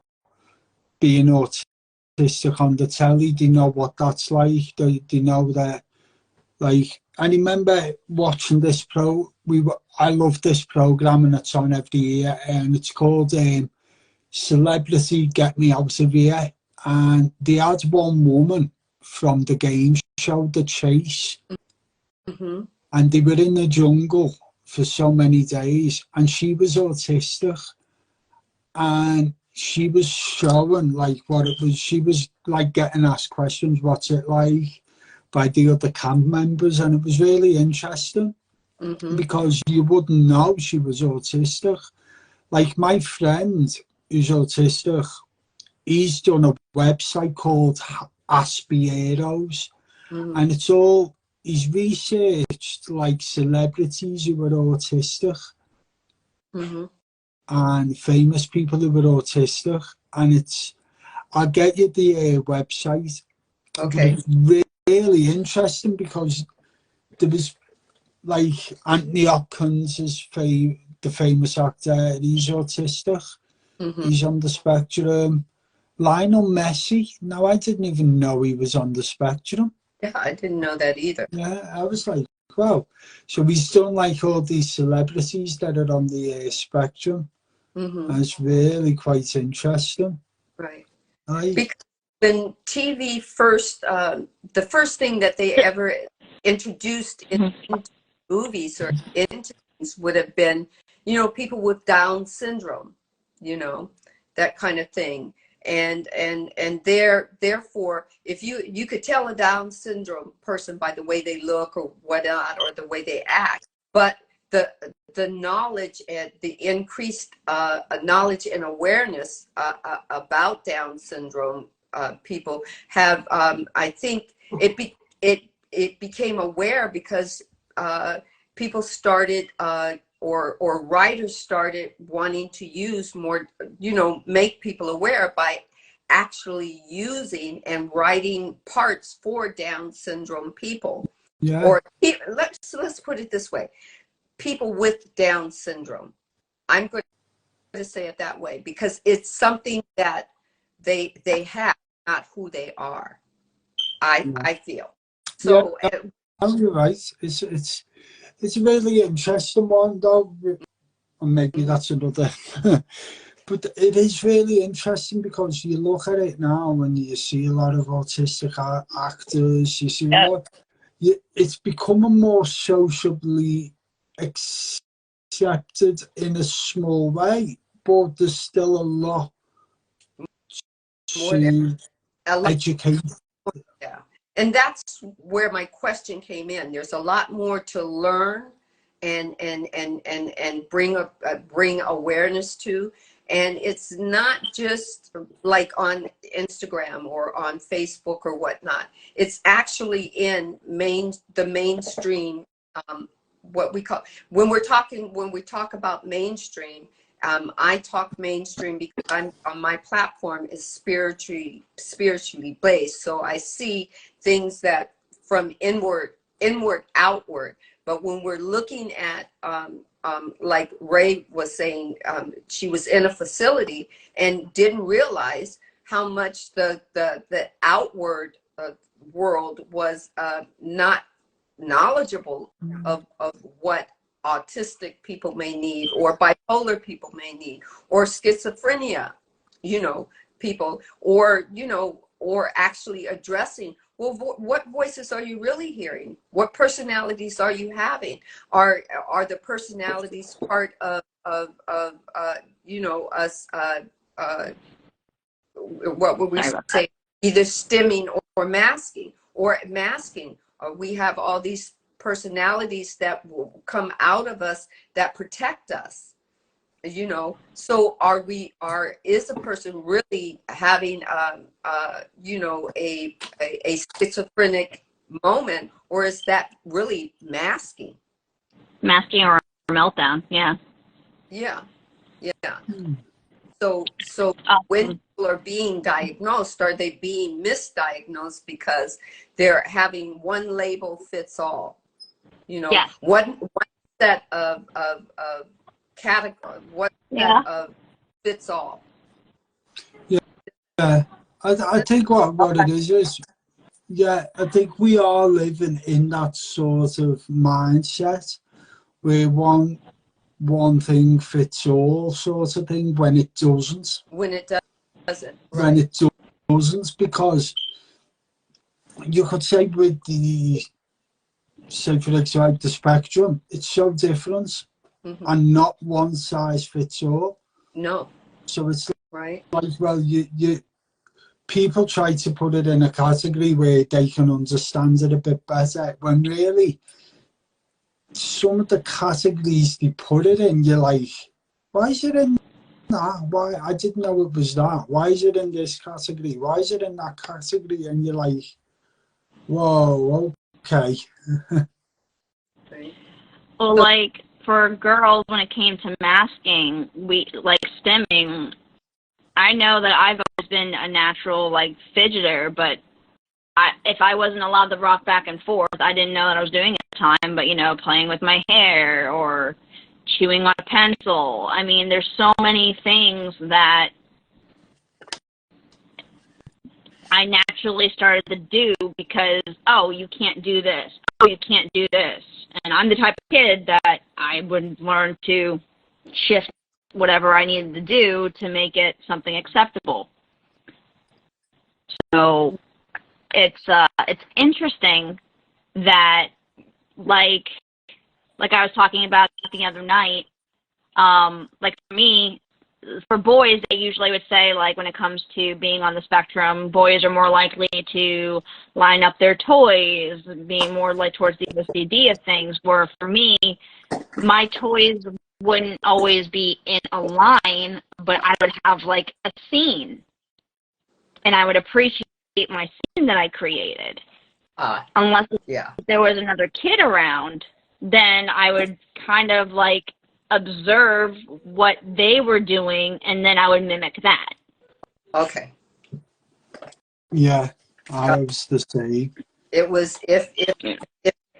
being autistic on the telly. They know what that's like. They know that, like, I remember watching this I love this program, and it's on every year, and it's called Celebrity Get Me Out of Here. And they had one woman from the game show, The Chase, and they were in the jungle for so many days, and she was autistic, and she was showing like what it was. She was like getting asked questions, what's it like, by the other camp members, and it was really interesting because you wouldn't know she was autistic. Like my friend who's autistic, he's done a website called Aspieros, and it's all, he's researched like celebrities who were autistic and famous people who were autistic, and it's, I'll get you the website. Okay. It's really interesting because there was like Anthony Hopkins is the famous actor, he's autistic. He's on the spectrum. Lionel Messi, now I didn't even know he was on the spectrum. Yeah, I didn't know that either. Yeah, I was like, wow. So he's done like all these celebrities that are on the spectrum. And it's really quite interesting. Right. Right. Because when TV first, the first thing that they ever introduced into movies or into things would have been, you know, people with Down syndrome, you know, that kind of thing. And therefore, if you could tell a Down syndrome person by the way they look or whatnot, or the way they act, but the knowledge and the increased knowledge and awareness about Down syndrome people have, I think it became aware because people started or writers started wanting to use more, you know, make people aware by actually using and writing parts for Down syndrome people. Yeah. Or let's put it this way. People with Down syndrome. I'm going to say it that way because it's something that they have, not who they are. I feel. So yeah, you're right. It's a really interesting one though, and maybe that's another. But it is really interesting because you look at it now and you see a lot of autistic actors. You see it's becoming more socially accepted in a small way, but there's still a lot to educate. Yeah, and that's where my question came in. There's a lot more to learn and bring awareness to. And it's not just like on Instagram or on Facebook or whatnot. It's actually in the mainstream, what we call, when we talk about mainstream, I talk mainstream because I'm on my platform is spiritually based. So I see things that from inward outward. But when we're looking at like Ray was saying, she was in a facility and didn't realize how much the outward world was not knowledgeable of what autistic people may need, or bipolar people may need, or schizophrenia, you know, people, or, you know, or actually addressing, well, what voices are you really hearing? What personalities are you having? Are the personalities part of you know, us, what would we say, either stimming or masking, we have all these personalities that will come out of us that protect us, you know. So is a person really having you know, a schizophrenic moment, or is that really masking or a meltdown? Yeah. So when people are being diagnosed, are they being misdiagnosed because they're having one label fits all? You know, one set of category, one Yeah. set of fits all. Yeah, I think what it is, yeah, I think we are living in that sort of mindset where one thing fits all sort of thing when it doesn't. When it doesn't, When right? it doesn't, because you could say with the, say for example, the spectrum, it's so different Mm-hmm. and not one size fits all. No, So it's right? like, well, you people try to put it in a category where they can understand it a bit better, when really some of the categories they put it in, you're like, why is it in that? Why? I didn't know it was that. Why is it in this category? Why is it in that category? And you're like, whoa, okay. Right. Well, So, like for girls, when it came to masking, we like stimming. I know that I've always been a natural like fidgeter, but if I wasn't allowed to rock back and forth, I didn't know that I was doing it at the time. But you know, playing with my hair or chewing on a pencil. I mean, there's so many things that I naturally started to do because, oh, you can't do this. Oh, you can't do this. And I'm the type of kid that I would learn to shift whatever I needed to do to make it something acceptable. So it's interesting that like I was talking about the other night, like for me, for boys, they usually would say, like, when it comes to being on the spectrum, boys are more likely to line up their toys, being more like towards the OCD of things, where for me, my toys wouldn't always be in a line, but I would have, like, a scene, and I would appreciate my scene that I created. Unless yeah. there was another kid around, then I would kind of, like, observe what they were doing, and then I would mimic that. Okay. Yeah, I was the same. It was if you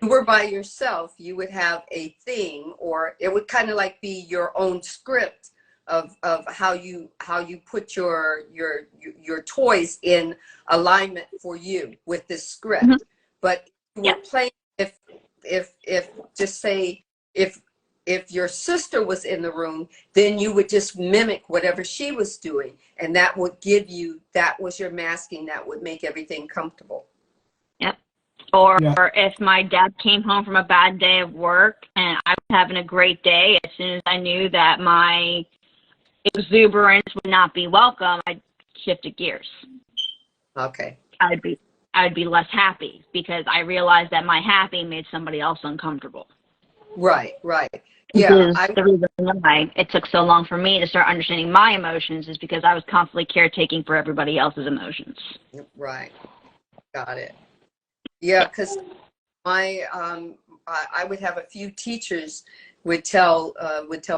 were by yourself, you would have a theme, or it would kind of like be your own script of how you put your toys in alignment for you with this script. Mm-hmm. But you were Yeah. playing, if just say if your sister was in the room, then you would just mimic whatever she was doing, and that would give you, that was your masking, that would make everything comfortable. Yep. Or Yeah. if my dad came home from a bad day of work and I was having a great day, as soon as I knew that my exuberance would not be welcome, I'd shifted gears. Okay. I'd be less happy because I realized that my happy made somebody else uncomfortable. Right. Yeah, Yeah. the reason why it took so long for me to start understanding my emotions is because I was constantly caretaking for everybody else's emotions. Right. Got it. Yeah, because I would have a few teachers would tell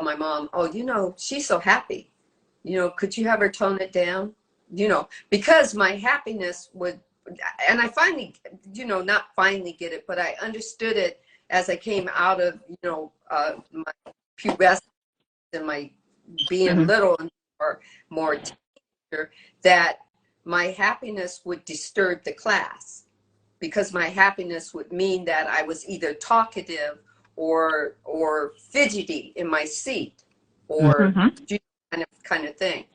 my mom, oh, you know, she's so happy. You know, could you have her tone it down? You know, because my happiness would, and I finally, you know, not finally get it, but I understood it as I came out of, you know, my pubescence and my being little and more teenager, that my happiness would disturb the class, because my happiness would mean that I was either talkative or fidgety in my seat, or kind of thing.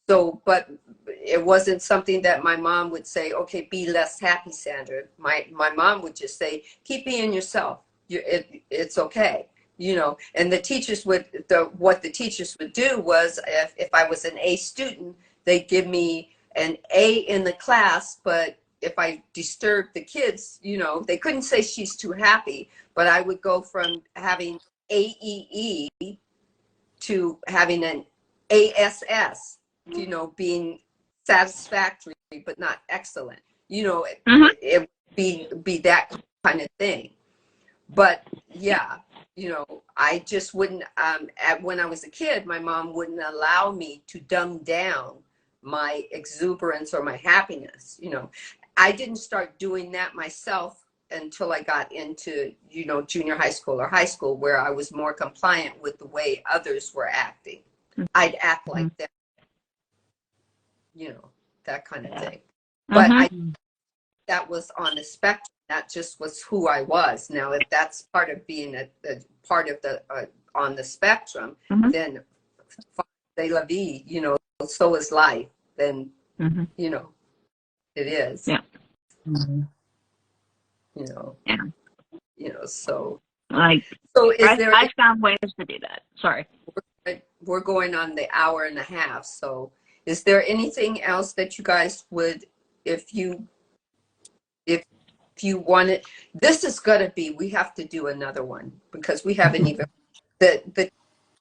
So, but it wasn't something that my mom would say, okay, be less happy, Sandra. My mom would just say, keep being yourself. It's okay. You know, and the teachers would, what the teachers would do was, if I was an A student, they'd give me an A in the class, but if I disturbed the kids, you know, they couldn't say she's too happy, but I would go from having AEE to having an ASS, you know, being satisfactory but not excellent. You know, it would be that kind of thing. But yeah, you know, I just wouldn't, when I was a kid, my mom wouldn't allow me to dumb down my exuberance or my happiness. You know, I didn't start doing that myself until I got into, you know, junior high school or high school, where I was more compliant with the way others were acting. I'd act like that, you know, that kind of thing. But that was on the spectrum. That just was who I was. Now, if that's part of being a part of the on the spectrum, then c'est la vie, you know, so is life. Then, you know, it is. Yeah. You know. Yeah. You know, so. Like, So is there? I found ways to do that. Sorry. We're going on the hour and a half. So, is there anything else that you guys would, if you wanted? This is gonna be. We have to do another one because we haven't even the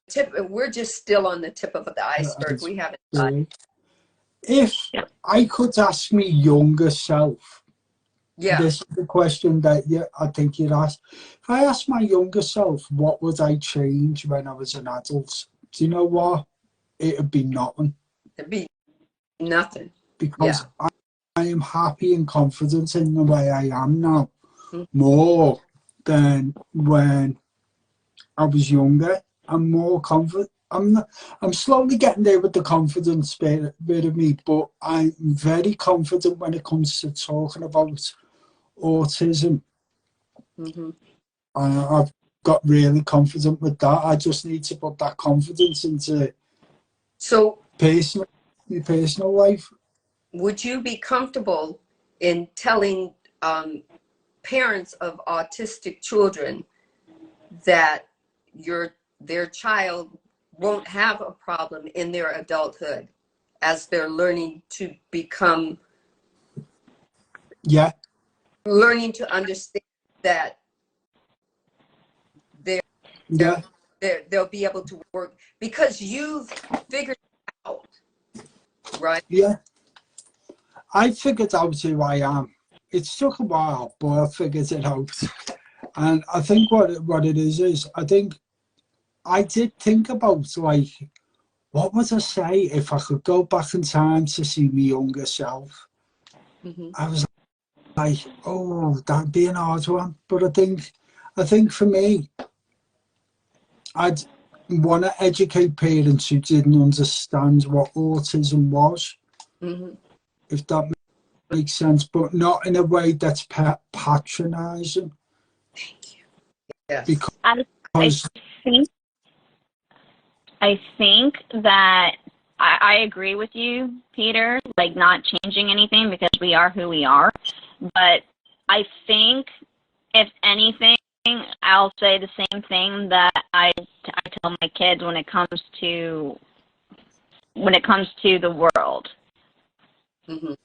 tip. We're just still on the tip of the iceberg. We haven't done. If I could ask me younger self, this is the question that I think you'd ask. If I asked my younger self, what would I change when I was an adult? Do you know what? It'd be nothing. It'd be nothing. Because I am happy and confident in the way I am now, more than when I was younger. I'm more confident. I'm slowly getting there with the confidence bit of me, but I'm very confident when it comes to talking about autism. And I've got really confident with that. I just need to put that confidence into my personal life. Would you be comfortable in telling parents of autistic children that their child won't have a problem in their adulthood as they're learning to become, learning to understand that they'll be able to work because you've figured it out, right? Yeah. I figured out who I am. It took a while, but I figured it out. And I think what it is I think I did think about, like, what would I say if I could go back in time to see my younger self? I was like, oh, that'd be an hard one. But I think for me, I'd want to educate parents who didn't understand what autism was. If that makes sense, but not in a way that's patronizing. Thank you. Yes. Because I think that I agree with you, Peter, like not changing anything because we are who we are. But I think, if anything, I'll say the same thing that I tell my kids when it comes to the world.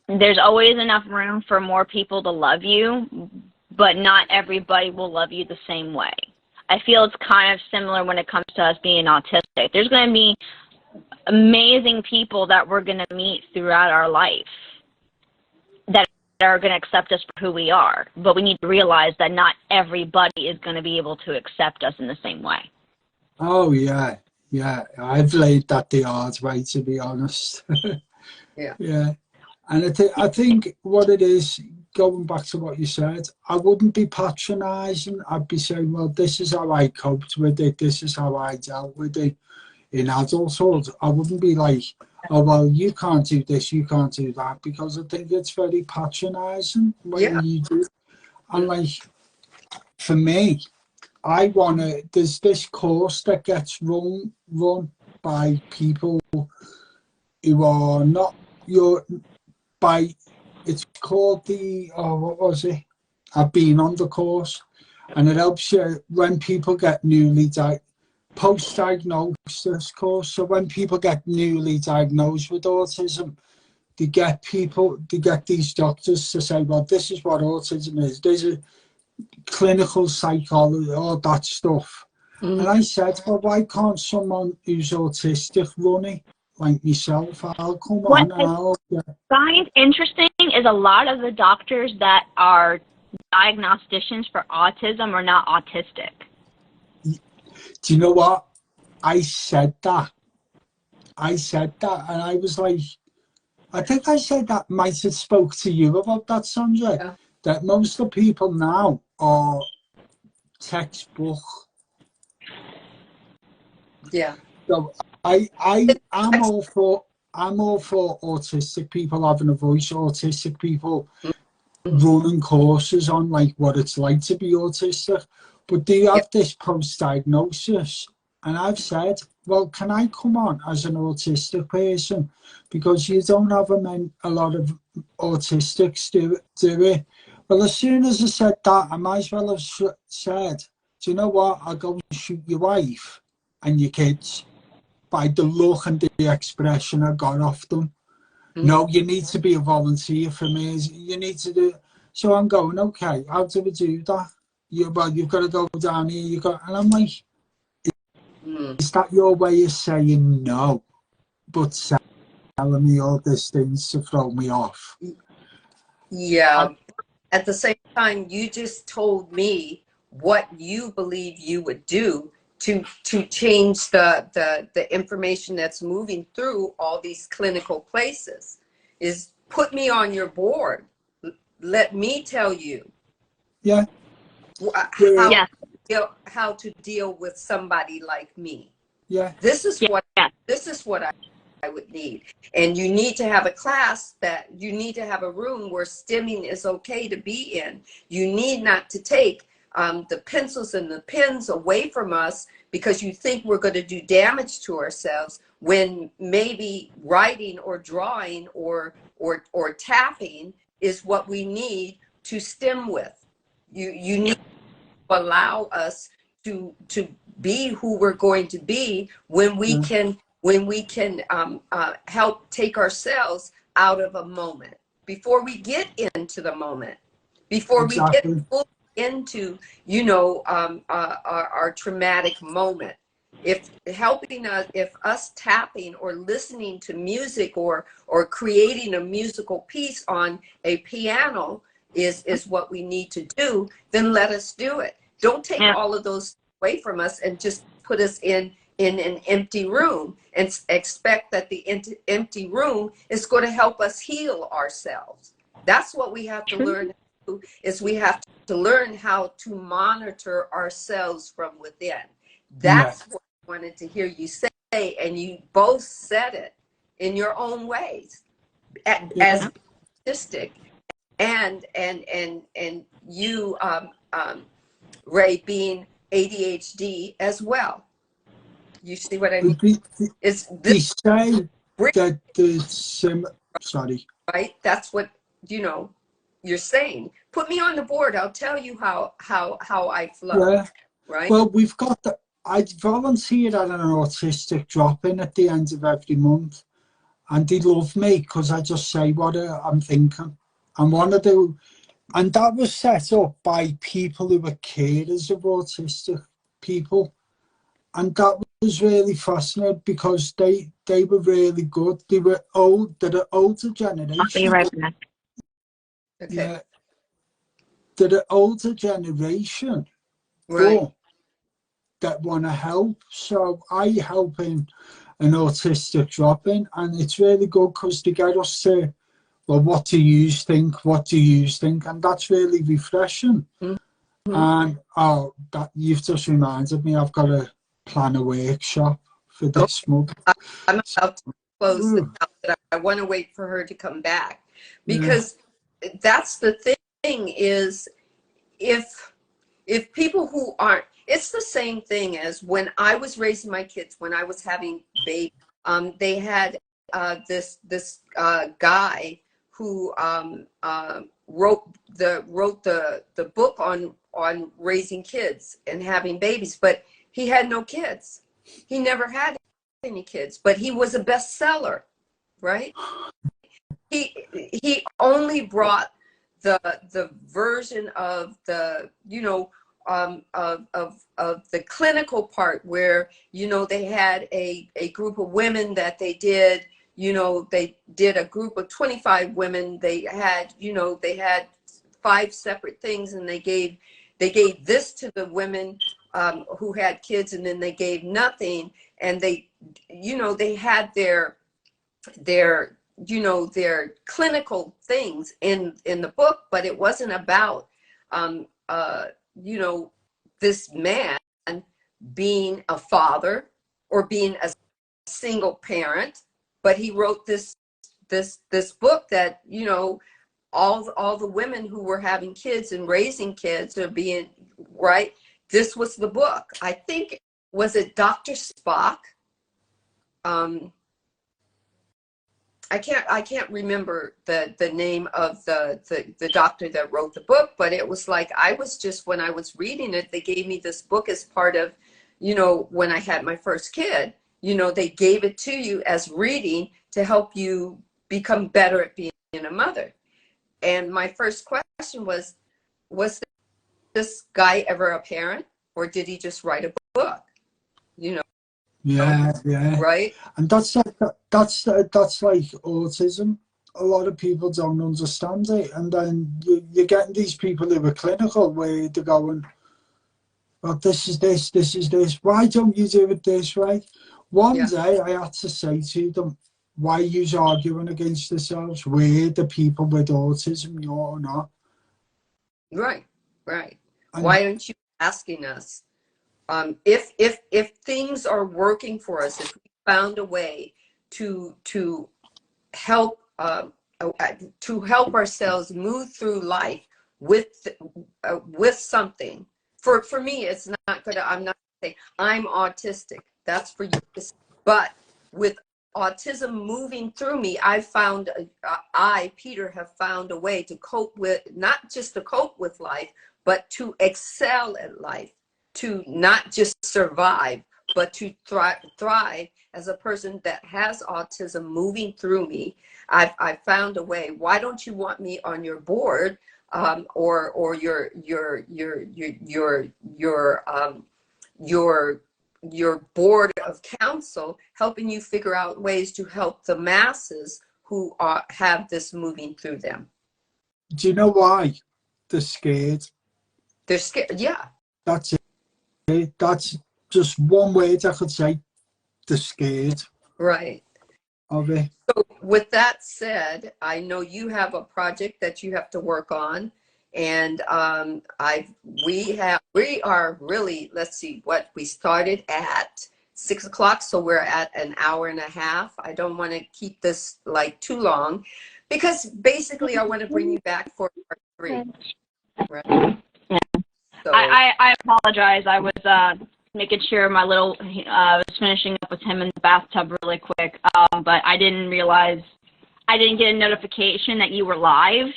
There's always enough room for more people to love you, but not everybody will love you the same way. I feel it's kind of similar when it comes to us being autistic. There's going to be amazing people that we're going to meet throughout our life that are going to accept us for who we are, but we need to realize that not everybody is going to be able to accept us in the same way. Oh, yeah. I've laid that the hard way, to be honest. Yeah. And I think what it is, going back to what you said, I wouldn't be patronizing. I'd be saying, well, this is how I coped with it. This is how I dealt with it in adulthood. I wouldn't be like, oh, well, you can't do this, you can't do that, because I think it's very patronizing when you do. And like, for me, there's this course that gets run by people who are not it's called what was it? I've been on the course, and it helps you when people get post-diagnosis course. So when people get newly diagnosed with autism, they get these doctors to say, well, this is what autism is. There's a clinical psychology, all that stuff. And I said, well, why can't someone who's autistic run it? Like myself, I'll come on. What I find interesting is a lot of the doctors that are diagnosticians for autism are not autistic. Do you know what? I said that, and I was like, I think I said that might have spoke to you about that, Sandra. that most of the people now are textbook. Yeah. So I'm all for autistic people having a voice, autistic people running courses on like what it's like to be autistic. But do you have this post-diagnosis? And I've said, well, can I come on as an autistic person? Because you don't have a lot of autistics do it. Well, as soon as I said that, I might as well have said, do you know what? I'll go and shoot your wife and your kids by the look and the expression I got off them. No, you need to be a volunteer for me. You need to do. So I'm going, okay, how do we do that? You've got to go down here. And I'm like, is that your way of saying no, but telling me all these things to throw me off? Yeah. At the same time, you just told me what you believe you would do to change the information that's moving through all these clinical places. Is put me on your board. Let me tell you how to deal with somebody like me. This is what I would need. And you need to have a class that you need to have a room where stimming is okay to be in. You need not to take the pencils and the pens away from us because you think we're going to do damage to ourselves, when maybe writing or drawing or tapping is what we need to stim with. You need to allow us to be who we're going to be when we can help take ourselves out of a moment before we get into the moment, before we get fully into our traumatic moment. If us tapping or listening to music or creating a musical piece on a piano is what we need to do, then let us do it. Don't take all of those away from us and just put us in an empty room and expect that the empty room is going to help us heal ourselves. That's what we have to learn to do, is we have to learn how to monitor ourselves from within. That's what I wanted to hear you say, and you both said it in your own ways, as autistic, and you, Ray, being ADHD as well. You see what I mean? It's this say that sorry. Right? That's what you're saying. Put me on the board. I'll tell you how I flow. Yeah. Right. Well, we've got I volunteered at an autistic drop-in at the end of every month, and they love me because I just say what I'm thinking and want to do. And that was set up by people who were carers of autistic people. And that was really fascinating because they were really good. They were they're an older generation. I'll be right back. Okay. Yeah. They're an older generation. Right. That want to help. So I help in an autistic drop-in, and it's really good because they get us to, well, what do you think? What do you think? And that's really refreshing. And that you've just reminded me, I've got to plan a workshop for this month. I'm about to close this out, but I want to wait for her to come back, because that's the thing, is if people who aren't, it's the same thing as when I was raising my kids, when I was having babies. They had this guy who wrote the book on raising kids and having babies, but he had no kids. He never had any kids, but he was a bestseller, right? He only brought the version of the of the clinical part where they had a group of women that they did a group of 25 women. They had 5 separate things, and they gave this to the women who had kids, and then they gave nothing, and they had their you know, their clinical things in the book, but it wasn't about, you know, this man being a father or being a single parent, but he wrote this book that, you know, all the women who were having kids and raising kids are being right. This was the book. I think, was it Dr. Spock? I can't remember the name of the doctor that wrote the book, but it was like, I was just, when I was reading it, they gave me this book as part of, you know, when I had my first kid, you know, they gave it to you as reading to help you become better at being a mother. And my first question was this guy ever a parent, or did he just write a book? You know? Yeah, yeah. Right? And that's like autism. A lot of people don't understand it, and then you're getting these people who are clinical, where they're going, well, this is this, this is this. Why don't you do it this way? One day I had to say to them, why are you arguing against yourselves? We're the people with autism, you're not. Right, right. And why aren't you asking us? If things are working for us, if we found a way to help ourselves move through life with something. For me, it's not gonna. I'm not gonna say I'm autistic. That's for you. But with autism moving through me, Peter, have found a way to cope with, not just to cope with life, but to excel at life, to not just survive, but to thrive as a person that has autism moving through me. I've found a way. Why don't you want me on your board, or your board of counsel, helping you figure out ways to help the masses who have this moving through them? do you know why? They're scared. They're scared. Yeah. That's it. That's just one word I could say. They're scared. Right. Of it. So with that said, I know you have a project that you have to work on, and we are really, let's see, what we started at 6 o'clock, so we're at an hour and a half. I don't want to keep this like too long, because basically I want to bring you back for part 3. Right? Yeah. So, I apologize. I was making sure my little, I was finishing up with him in the bathtub really quick, but I didn't realize, I didn't get a notification that you were live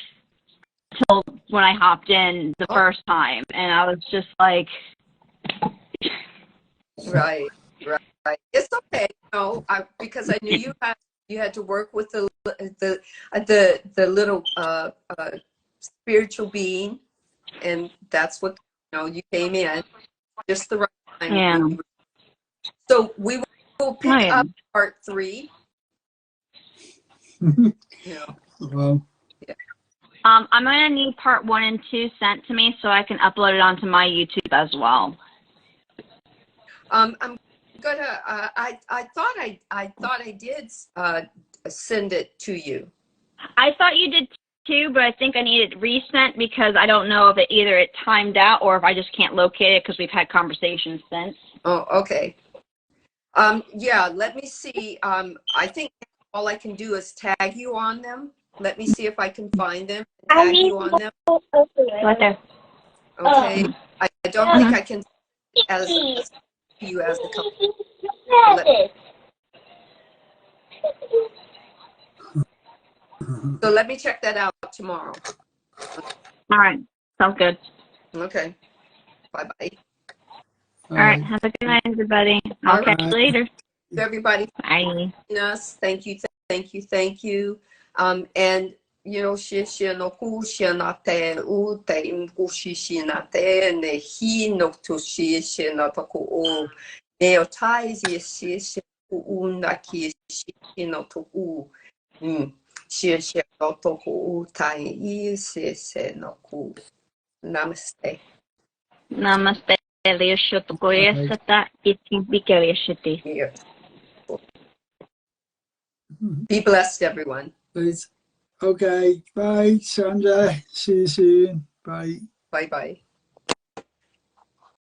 until when I hopped in the first time, and I was just like... Right. It's okay, because I knew you had to work with the little spiritual being, and that's what, you came in just the right time. Yeah. So we will pick up part 3. Well, yeah. I'm gonna need part 1 and 2 sent to me so I can upload it onto my YouTube as well. I'm gonna. I thought I did send it to you. I thought you did too, but I think I need it resent because I don't know if it timed out or if I just can't locate it because we've had conversations since. Oh, okay. Yeah, let me see. I think all I can do is tag you on them. Let me see if I can find them and tag you on them. Right there. Okay. I don't think I can as you as the company. So let me check that out tomorrow. All right. Sounds good. Okay. Bye-bye. All right. Have a good night, everybody. I'll catch you later. Everybody. Bye. Us. Thank you. And she no ku she na te u te ku she na te ne hi no to she na to ku o me o tai she ku na ki she no to u she no to ku tai she no ku. Namaste. Namaste. Yes. Be blessed, everyone. Right. Okay. Bye, Sandra. See you soon. Bye. Bye-bye.